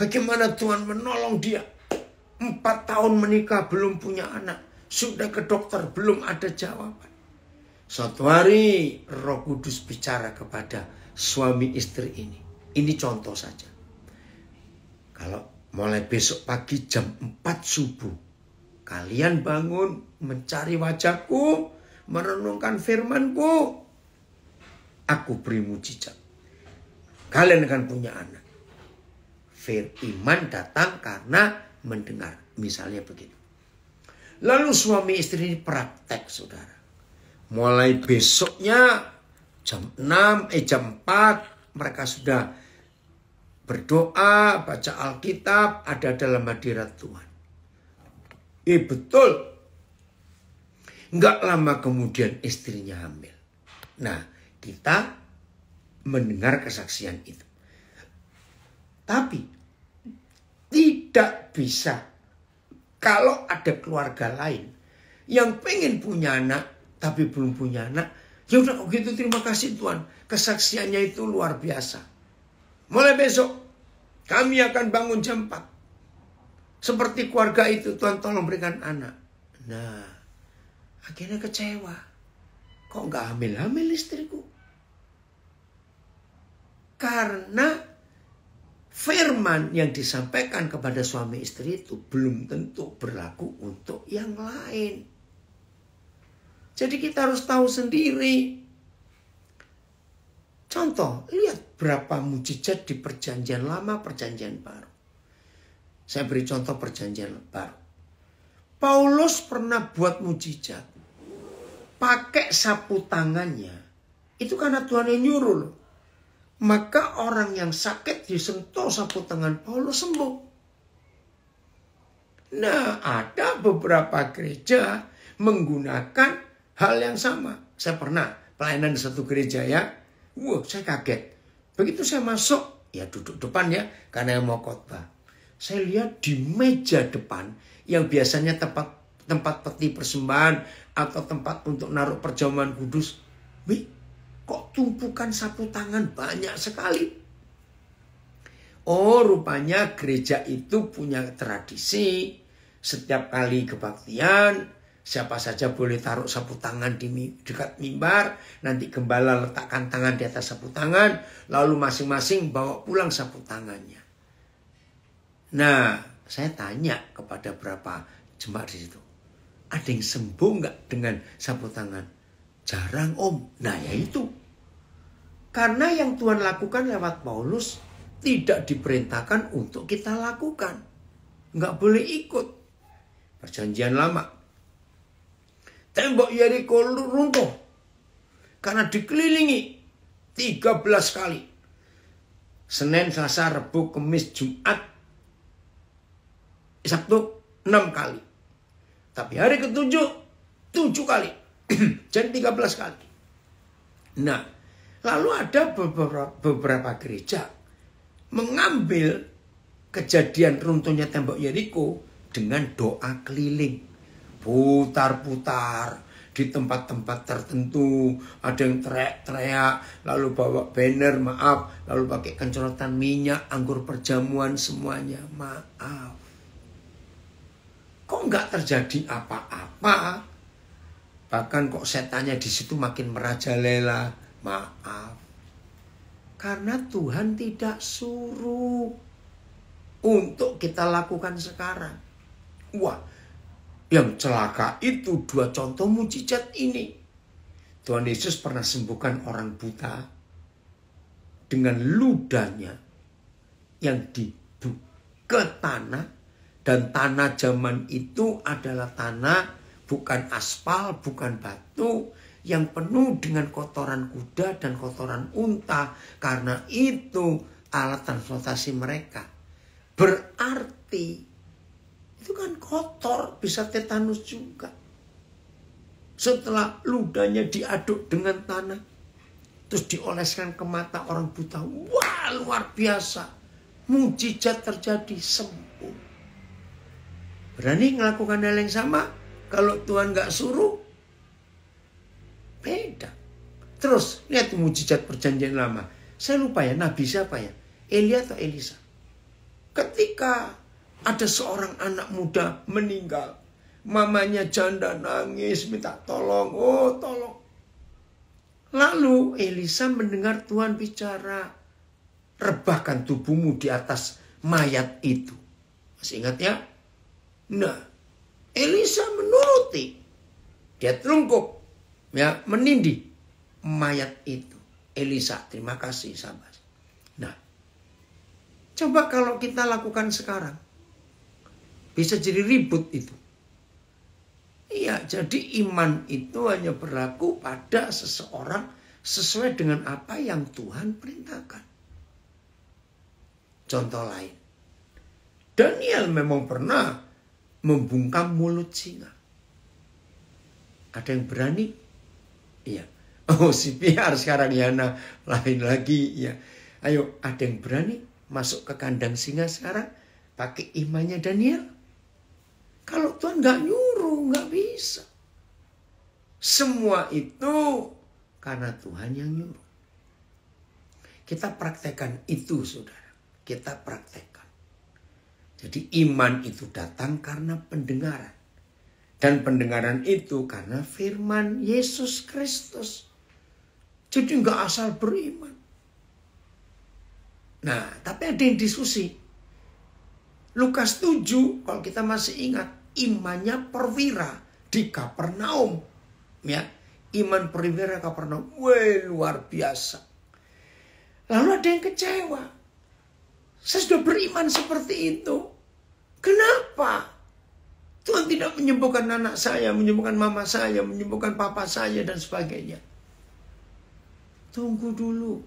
bagaimana Tuhan menolong dia. 4 tahun menikah belum punya anak. Sudah ke dokter belum ada jawaban. Suatu hari Roh Kudus bicara kepada suami istri ini. Ini contoh saja. Kalau mulai besok pagi jam 4 subuh. Kalian bangun mencari wajahku. Merenungkan firmanku. Aku beri mujizat. Kalian akan punya anak. Iman datang karena mendengar. Misalnya begitu. Lalu suami istri ini praktek, saudara. Mulai besoknya jam 4 mereka sudah berdoa, baca Alkitab, ada dalam hadirat Tuhan. Betul. Enggak lama kemudian istrinya hamil. Nah, kita mendengar kesaksian itu. Tapi tidak bisa kalau ada keluarga lain yang pengen punya anak tapi belum punya anak. Ya udah kok gitu, terima kasih Tuhan. Kesaksiannya itu luar biasa. Mulai besok kami akan bangun jam 4. Seperti keluarga itu, Tuhan tolong berikan anak. Nah, akhirnya kecewa. Kok nggak hamil-hamil istriku? Karena firman yang disampaikan kepada suami istri itu belum tentu berlaku untuk yang lain. Jadi kita harus tahu sendiri. Contoh, lihat berapa mujizat di perjanjian lama, perjanjian baru. Saya beri contoh perjanjian baru. Paulus pernah buat mujizat. Pakai sapu tangannya. Itu karena Tuhan yang nyuruh loh. Maka orang yang sakit disentuh sapu tangan Paulus sembuh. Nah, ada beberapa gereja menggunakan hal yang sama. Saya pernah pelayanan di satu gereja ya. Wah, saya kaget. Begitu saya masuk, ya duduk depan ya, karena yang mau khotbah. Saya lihat di meja depan, yang biasanya tempat peti persembahan atau tempat untuk naruh perjamuan kudus. Wih, kok tumpukan sapu tangan banyak sekali. Oh, rupanya gereja itu punya tradisi. Setiap kali kebaktian, siapa saja boleh taruh sapu tangan di dekat mimbar. Nanti gembala letakkan tangan di atas sapu tangan. Lalu masing-masing bawa pulang sapu tangannya. Nah, saya tanya kepada beberapa jemaat di situ. Ada yang sembuh nggak dengan sapu tangan? Jarang om. Nah ya itu. Karena yang Tuhan lakukan lewat Paulus tidak diperintahkan untuk kita lakukan. Nggak boleh ikut. Perjanjian lama. Tembok Yeriko runtuh. Karena dikelilingi 13 kali. Senin, Selasa, Rabu, Kamis, Jumat. Sabtu 6 kali. Tapi hari ke-7 7 kali. Jadi 13 kali. Nah, lalu ada beberapa gereja mengambil kejadian runtuhnya tembok Yeriko dengan doa keliling. Putar-putar di tempat-tempat tertentu. Ada yang teriak-teriak, lalu bawa banner maaf, lalu pakai kencorotan minyak, anggur perjamuan semuanya maaf. Kok nggak terjadi apa-apa? Bahkan kok setannya di situ makin merajalela. Maaf. Karena Tuhan tidak suruh untuk kita lakukan sekarang. Wah, yang celaka itu 2 contoh mujizat ini. Tuhan Yesus pernah sembuhkan orang buta dengan ludahnya yang dibuk ke tanah. Dan tanah zaman itu adalah tanah bukan aspal, bukan batu, yang penuh dengan kotoran kuda dan kotoran unta. Karena itu alat transportasi mereka. Berarti itu kan kotor, bisa tetanus juga. Setelah ludahnya diaduk dengan tanah, terus dioleskan ke mata orang buta. Wah, luar biasa. Mujizat terjadi, sembuh. Berani melakukan hal yang sama? Kalau Tuhan gak suruh, beda. Terus lihat mujizat perjanjian lama. Saya lupa ya, nabi siapa ya? Elia atau Elisa? Ketika ada seorang anak muda meninggal, mamanya janda nangis minta tolong, oh tolong. Lalu Elisa mendengar Tuhan bicara, rebahkan tubuhmu di atas mayat itu. Masih ingat ya? Nah, Elisa menuruti. Dia telungkup, ya, menindih mayat itu. Elisa, terima kasih sahabat. Nah, coba kalau kita lakukan sekarang, bisa jadi ribut itu. Iya, jadi iman itu hanya berlaku pada seseorang sesuai dengan apa yang Tuhan perintahkan. Contoh lain, Daniel memang pernah membungkam mulut singa. Ada yang berani? Iya. Oh, CPR sekarang ya, nah lain lagi ya. Ayo, ada yang berani masuk ke kandang singa sekarang pakai imannya Daniel? Kalau Tuhan gak nyuruh, gak bisa. Semua itu karena Tuhan yang nyuruh. Kita praktekkan itu, saudara. Kita praktekkan. Jadi iman itu datang karena pendengaran. Dan pendengaran itu karena firman Yesus Kristus. Jadi gak asal beriman. Nah, tapi ada yang diskusi. Lukas 7, kalau kita masih ingat, imannya perwira di Kapernaum. Ya, iman perwira Kapernaum. Wah, luar biasa. Lalu ada yang kecewa. Saya sudah beriman seperti itu. Kenapa Tuhan tidak menyembuhkan anak saya, menyembuhkan mama saya, menyembuhkan papa saya, dan sebagainya? Tunggu dulu.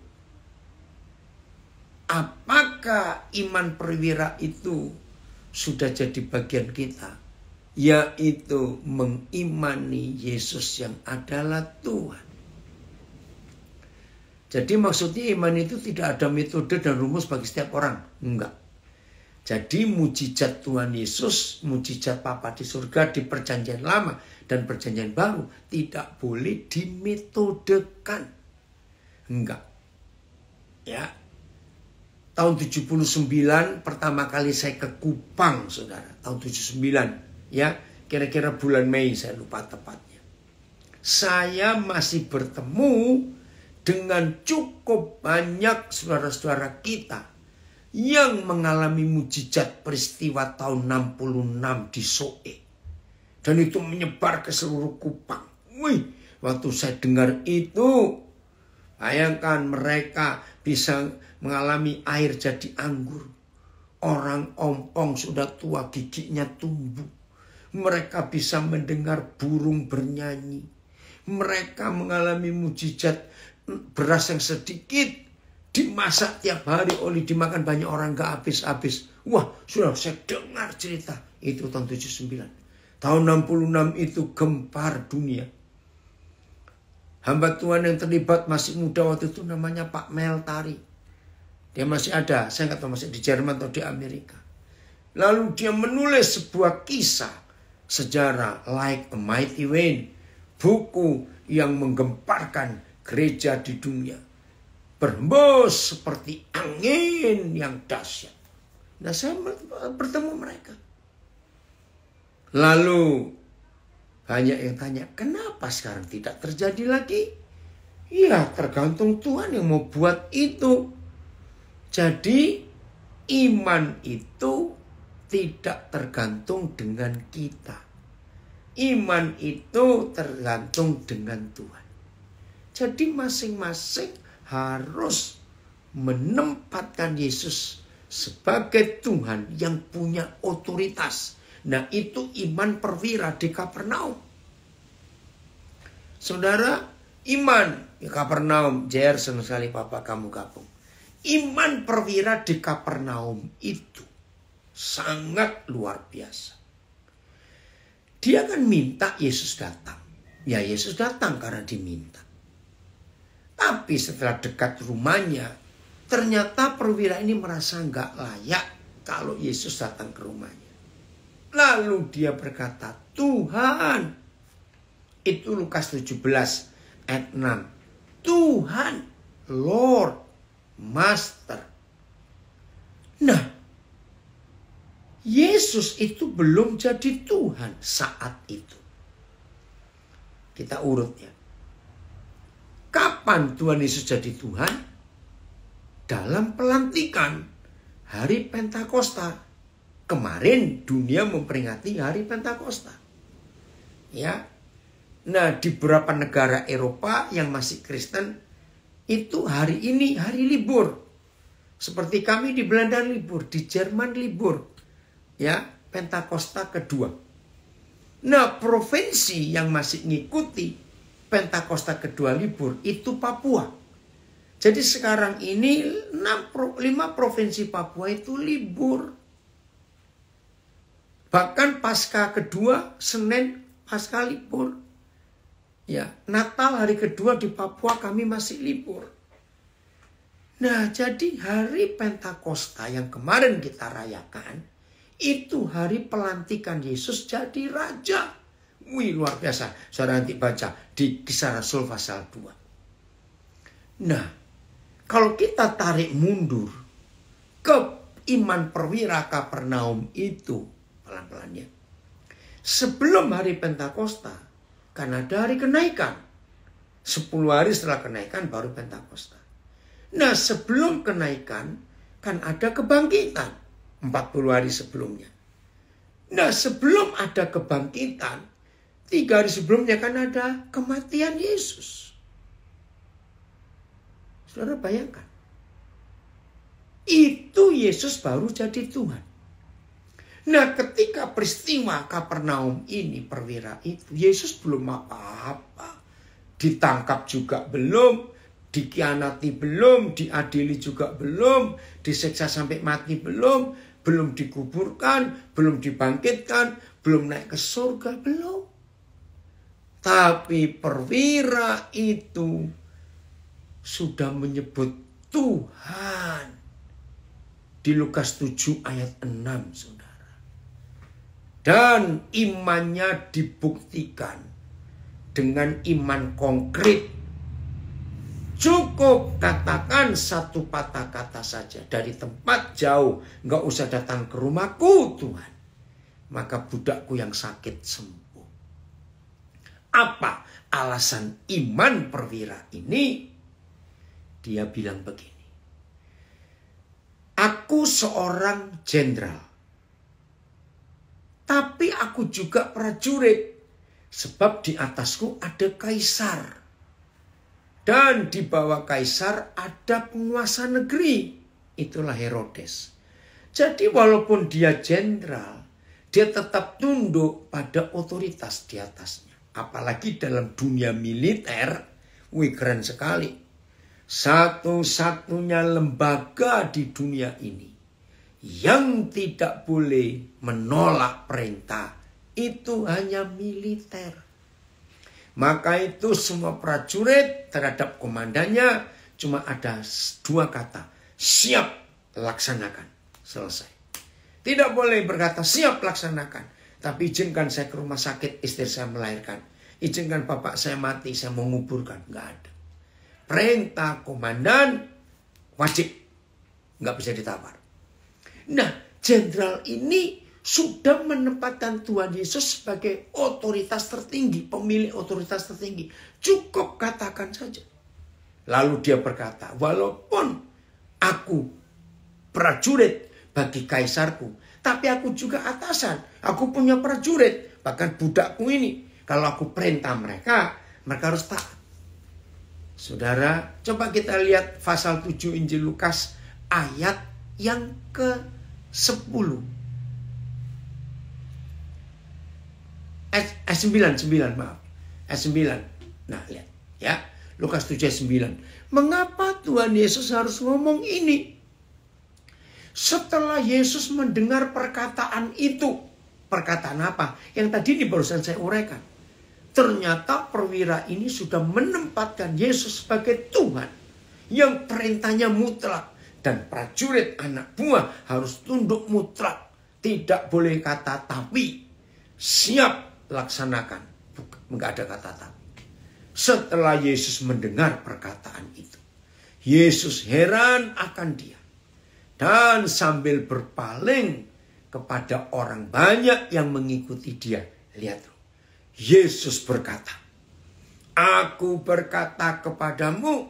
Apakah iman perwira itu sudah jadi bagian kita? Yaitu mengimani Yesus yang adalah Tuhan. Jadi maksudnya iman itu tidak ada metode dan rumus bagi setiap orang. Enggak. Jadi mujizat Tuhan Yesus, mujizat Bapa di surga di perjanjian lama dan perjanjian baru tidak boleh dimetodekan. Enggak. Ya. Tahun 79 pertama kali saya ke Kupang, saudara. Tahun 79, ya, kira-kira bulan Mei, saya lupa tepatnya. Saya masih bertemu dengan cukup banyak saudara-saudara kita yang mengalami mujizat peristiwa tahun 66 di Soe. Dan itu menyebar ke seluruh Kupang. Wih, waktu saya dengar itu, bayangkan mereka bisa mengalami air jadi anggur. Orang ompong sudah tua, giginya tumbuh. Mereka bisa mendengar burung bernyanyi. Mereka mengalami mujizat beras yang sedikit dimasak tiap hari, oli dimakan banyak orang gak habis-habis. Wah, sudah saya dengar cerita itu tahun 79. Tahun 66 itu gempar dunia. Hamba Tuhan yang terlibat masih muda waktu itu namanya Pak Meltari. Dia masih ada, saya nggak tahu masih di Jerman atau di Amerika. Lalu dia menulis sebuah kisah sejarah Like a Mighty Wind, buku yang menggemparkan gereja di dunia, berhembus seperti angin yang dahsyat. Nah, saya bertemu mereka. Lalu banyak yang tanya, kenapa sekarang tidak terjadi lagi? Ya, tergantung Tuhan yang mau buat itu. Jadi iman itu tidak tergantung dengan kita. Iman itu tergantung dengan Tuhan. Jadi masing-masing harus menempatkan Yesus sebagai Tuhan yang punya otoritas. Nah, itu iman perwira di Kapernaum. Saudara, iman di Kapernaum, JR senang sekali Papa kamu gabung. Iman perwira di Kapernaum itu sangat luar biasa. Dia kan minta Yesus datang. Ya, Yesus datang karena diminta. Tapi setelah dekat rumahnya, ternyata perwira ini merasa nggak layak kalau Yesus datang ke rumahnya. Lalu dia berkata, Tuhan, itu Lukas 17 ayat 6. Tuhan, Lord, Master, Nah, Yesus itu belum jadi Tuhan saat itu. Kita urut ya. Kapan Tuhan Yesus jadi Tuhan? Dalam pelantikan hari Pentakosta. Kemarin dunia memperingati hari Pentakosta. Ya. Nah, di beberapa negara Eropa yang masih Kristen, itu hari ini hari libur. Seperti kami di Belanda libur, di Jerman libur. Ya, Pentakosta kedua. Nah, provinsi yang masih ngikuti Pentakosta kedua libur itu Papua. Jadi sekarang ini 5 provinsi Papua itu libur. Bahkan Paskah kedua, Senin Paskah libur. Ya, Natal hari kedua di Papua kami masih libur. Nah, jadi hari Pentakosta yang kemarin kita rayakan, itu hari pelantikan Yesus jadi Raja. Wih, luar biasa. Saudara nanti baca di Kisah Rasul pasal 2. Nah, kalau kita tarik mundur ke iman perwira Kapernaum itu, pelan-pelannya. Sebelum hari Pentakosta, kan ada hari kenaikan. 10 hari setelah kenaikan baru Pentakosta. Nah, sebelum kenaikan kan ada kebangkitan 40 hari sebelumnya. Nah, sebelum ada kebangkitan 3 hari sebelumnya kan ada kematian Yesus. Saudara bayangkan. Itu Yesus baru jadi Tuhan. Nah, ketika peristiwa Kapernaum ini, perwira itu, Yesus belum apa-apa. Ditangkap juga belum. Dikhianati belum, diadili juga belum, disiksa sampai mati belum dikuburkan, belum dibangkitkan, belum naik ke surga, belum. Tapi perwira itu sudah menyebut Tuhan. Di Lukas 7 ayat 6, saudara. Dan imannya dibuktikan dengan iman konkret. Cukup katakan satu patah kata saja dari tempat jauh. Nggak usah datang ke rumahku Tuhan. Maka budakku yang sakit sembuh. Apa alasan iman perwira ini? Dia bilang begini. Aku seorang jenderal. Tapi aku juga prajurit. Sebab di atasku ada kaisar. Dan di bawah kaisar ada penguasa negeri. Itulah Herodes. Jadi walaupun dia jenderal, dia tetap tunduk pada otoritas di atasnya. Apalagi dalam dunia militer, wih keren sekali. Satu-satunya lembaga di dunia ini yang tidak boleh menolak perintah itu hanya militer. Maka itu semua prajurit terhadap komandannya cuma ada 2 kata. Siap, laksanakan. Selesai. Tidak boleh berkata siap, laksanakan. Tapi izinkan saya ke rumah sakit, istri saya melahirkan. Izinkan bapak saya mati, saya menguburkan. Nggak ada. Perintah komandan wajib. Nggak bisa ditawar. Nah, jenderal ini sudah menempatkan Tuhan Yesus sebagai otoritas tertinggi, pemilik otoritas tertinggi. Cukup katakan saja. Lalu dia berkata, walaupun aku prajurit bagi kaisarku, tapi aku juga atasan. Aku punya prajurit, bahkan budakku ini. Kalau aku perintah mereka harus taat. Saudara, coba kita lihat pasal 7 Injil Lukas ayat yang ke-10. Ayat 9, maaf. Ayat 9. Nah, lihat. Ya, Lukas 7 ayat 9. Mengapa Tuhan Yesus harus ngomong ini? Setelah Yesus mendengar perkataan itu. Perkataan apa? Yang tadi ini barusan saya uraikan. Ternyata perwira ini sudah menempatkan Yesus sebagai Tuhan. Yang perintahnya mutlak. Dan prajurit anak buah harus tunduk mutlak. Tidak boleh kata tapi. Siap. Laksanakan. Enggak ada kata tapi. Setelah Yesus mendengar perkataan itu, Yesus heran akan dia. Dan sambil berpaling kepada orang banyak yang mengikuti dia. Lihat, Yesus berkata, aku berkata kepadamu,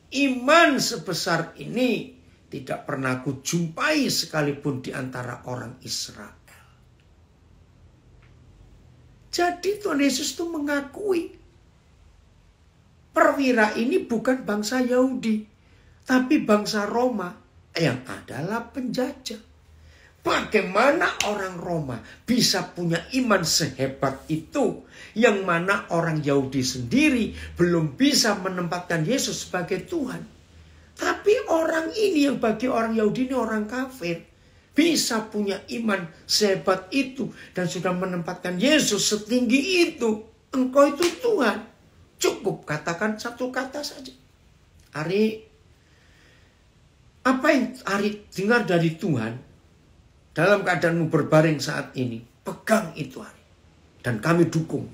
iman sebesar ini tidak pernah kujumpai sekalipun di antara orang Israel. Jadi Tuhan Yesus itu mengakui perwira ini bukan bangsa Yahudi, tapi bangsa Roma yang adalah penjajah. Bagaimana orang Roma bisa punya iman sehebat itu, yang mana orang Yahudi sendiri belum bisa menempatkan Yesus sebagai Tuhan. Tapi orang ini yang bagi orang Yahudi ini orang kafir, bisa punya iman sehebat itu dan sudah menempatkan Yesus setinggi itu. Engkau itu Tuhan. Cukup katakan satu kata saja. Ari, apa yang Ari dengar dari Tuhan dalam keadaanmu berbaring saat ini, pegang itu Ari. Dan kami dukung,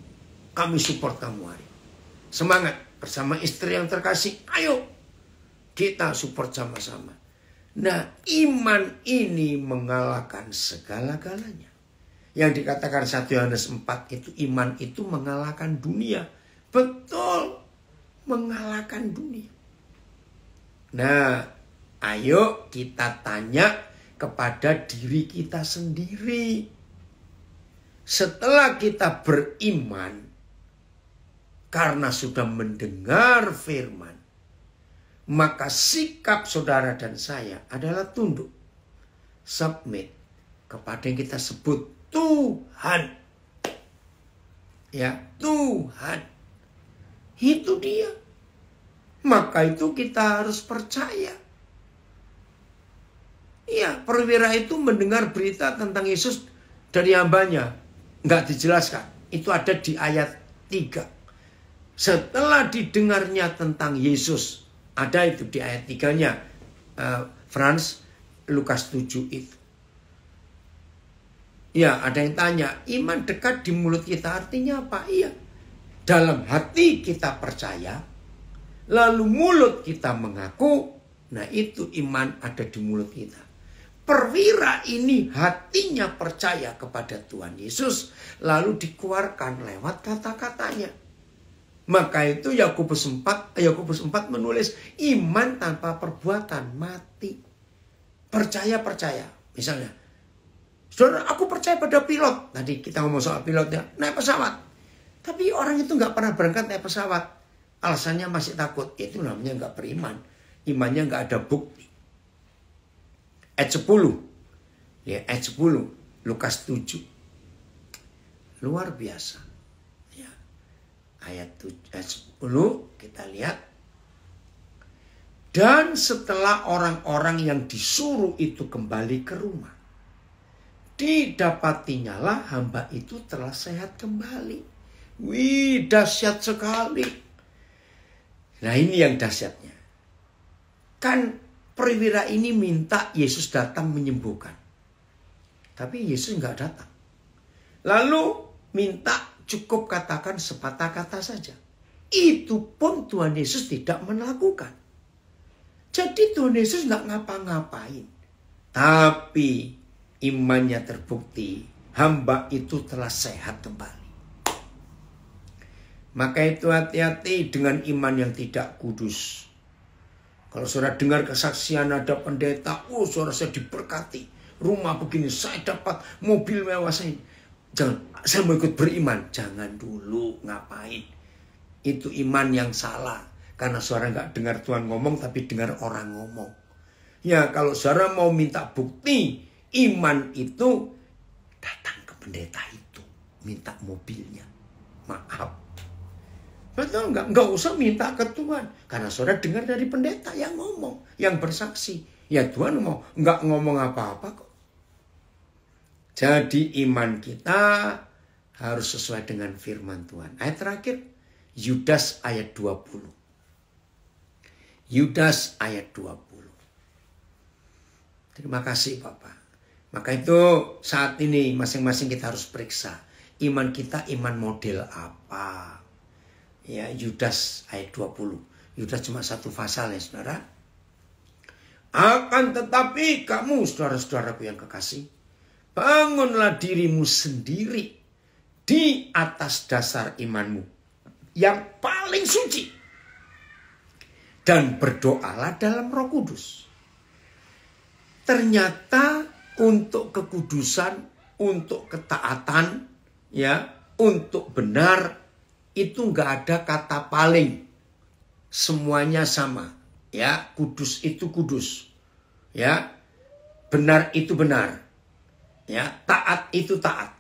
kami support kamu Ari. Semangat bersama istri yang terkasih, ayo kita support sama-sama. Nah, iman ini mengalahkan segala-galanya. Yang dikatakan 1 Yohanes 4 itu, iman itu mengalahkan dunia. Betul, mengalahkan dunia. Nah, ayo kita tanya kepada diri kita sendiri. Setelah kita beriman, karena sudah mendengar firman, maka sikap saudara dan saya adalah tunduk, submit kepada yang kita sebut Tuhan. Ya, Tuhan. Itu dia. Maka itu kita harus percaya. Ya, perwira itu mendengar berita tentang Yesus dari hambanya. Enggak dijelaskan. Itu ada di ayat 3. Setelah didengarnya tentang Yesus, ada itu di ayat 3-nya. Frans, Lukas 7 itu. Ya, ada yang tanya, iman dekat di mulut kita artinya apa? Iya. Dalam hati kita percaya, lalu mulut kita mengaku, nah itu iman ada di mulut kita. Perwira ini hatinya percaya kepada Tuhan Yesus, lalu dikeluarkan lewat kata-katanya. Maka itu Yakobus 4 menulis, iman tanpa perbuatan mati. Percaya. Misalnya, saudara, aku percaya pada pilot. Tadi kita ngomong soal pilotnya, naik pesawat. Tapi orang itu nggak pernah berangkat naik pesawat. Alasannya masih takut. Itu namanya nggak beriman. Imannya nggak ada bukti. Ayat 10. Ya, ayat 10. Lukas 7. Luar biasa. Ya. Ayat 10 kita lihat. Dan setelah orang-orang yang disuruh itu kembali ke rumah, didapatinya lah hamba itu telah sehat kembali. Wih, dahsyat sekali. Nah, ini yang dahsyatnya. Kan perwira ini minta Yesus datang menyembuhkan. Tapi Yesus nggak datang. Lalu minta cukup katakan sepatah kata saja. Itu pun Tuhan Yesus tidak melakukan. Jadi Tuhan Yesus nggak ngapa-ngapain. Tapi imannya terbukti. Hamba itu telah sehat kembali. Maka itu hati-hati dengan iman yang tidak kudus. Kalau saudara dengar kesaksian ada pendeta, saudara saya diberkati. Rumah begini, saya dapat mobil mewah saya. Jangan, saya mau ikut beriman. Jangan dulu, ngapain. Itu iman yang salah. Karena saudara nggak dengar Tuhan ngomong, tapi dengar orang ngomong. Ya, kalau saudara mau minta bukti, iman itu datang ke pendeta itu. Minta mobilnya. Maaf. Betul nggak? Nggak usah minta ke Tuhan. Karena saudara dengar dari pendeta yang ngomong. Yang bersaksi. Ya Tuhan nggak ngomong apa-apa kok. Jadi iman kita harus sesuai dengan firman Tuhan. Ayat terakhir. Yudas ayat 20. Yudas ayat 20. Terima kasih Bapak. Maka itu saat ini masing-masing kita harus periksa. Iman kita iman model apa? Ya, Yudas ayat 20. Yudas cuma satu pasal ya saudara. Akan tetapi kamu, saudara-saudaraku yang kekasih, bangunlah dirimu sendiri di atas dasar imanmu yang paling suci. Dan berdoalah dalam Roh Kudus. Ternyata untuk kekudusan, untuk ketaatan, ya, untuk benar, itu nggak ada kata paling. Semuanya sama. Ya, kudus itu kudus. Ya, benar itu benar. Ya, taat itu taat.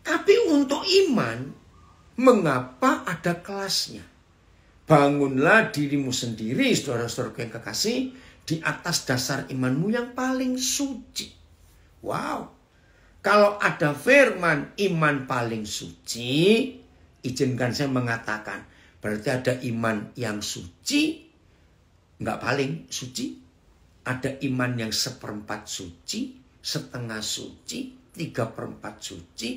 Tapi untuk iman, mengapa ada kelasnya? Bangunlah dirimu sendiri, saudara-saudara yang kekasih, di atas dasar imanmu yang paling suci. Wow. Kalau ada firman iman paling suci, izinkan saya mengatakan, berarti ada iman yang suci, nggak paling suci. Ada iman yang 1/4 suci, setengah suci, 3/4 suci,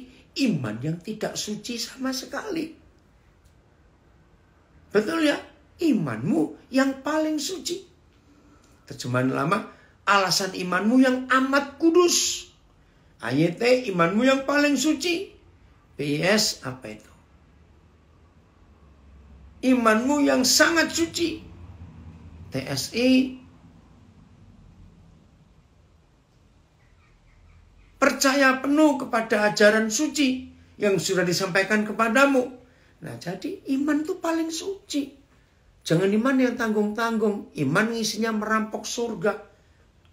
iman yang tidak suci sama sekali. Betul ya? Imanmu yang paling suci. Terjemahan lama, alasan imanmu yang amat kudus. AYT, imanmu yang paling suci. PS, apa itu? Imanmu yang sangat suci. TSI, percaya penuh kepada ajaran suci yang sudah disampaikan kepadamu. Nah, jadi iman itu paling suci. Jangan iman yang tanggung-tanggung. Iman isinya merampok surga.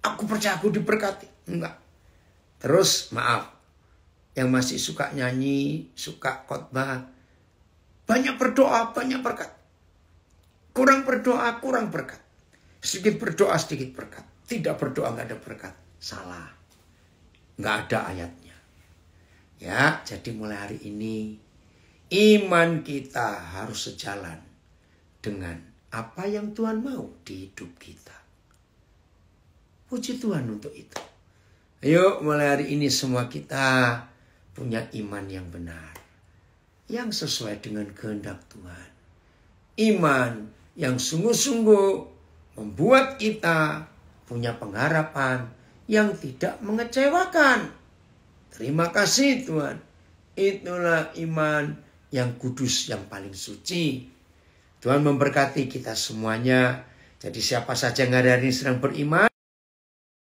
Aku percaya aku diberkati. Enggak. Terus maaf. Yang masih suka nyanyi, suka khotbah. Banyak berdoa, banyak berkat. Kurang berdoa, kurang berkat. Sedikit berdoa, sedikit berkat. Tidak berdoa, nggak ada berkat. Salah. Nggak ada ayatnya. Ya, jadi mulai hari ini iman kita harus sejalan dengan apa yang Tuhan mau di hidup kita. Puji Tuhan untuk itu. Ayo mulai hari ini semua kita punya iman yang benar. Yang sesuai dengan kehendak Tuhan. Iman yang sungguh-sungguh membuat kita punya pengharapan yang tidak mengecewakan. Terima kasih Tuhan. Itulah iman yang kudus, yang paling suci. Tuhan memberkati kita semuanya. Jadi siapa saja yang hari ini sedang beriman,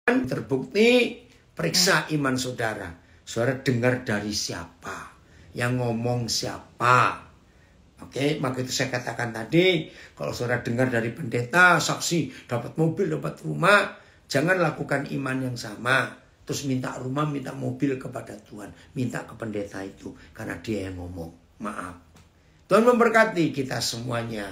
terbukti, periksa iman saudara. Saudara dengar dari siapa? Yang ngomong siapa? Oke, maka itu saya katakan tadi, kalau saudara dengar dari pendeta, saksi, dapat mobil, dapat rumah, jangan lakukan iman yang sama. Terus minta rumah, minta mobil kepada Tuhan. Minta ke pendeta itu. Karena dia yang ngomong. Maaf. Tuhan memberkati kita semuanya.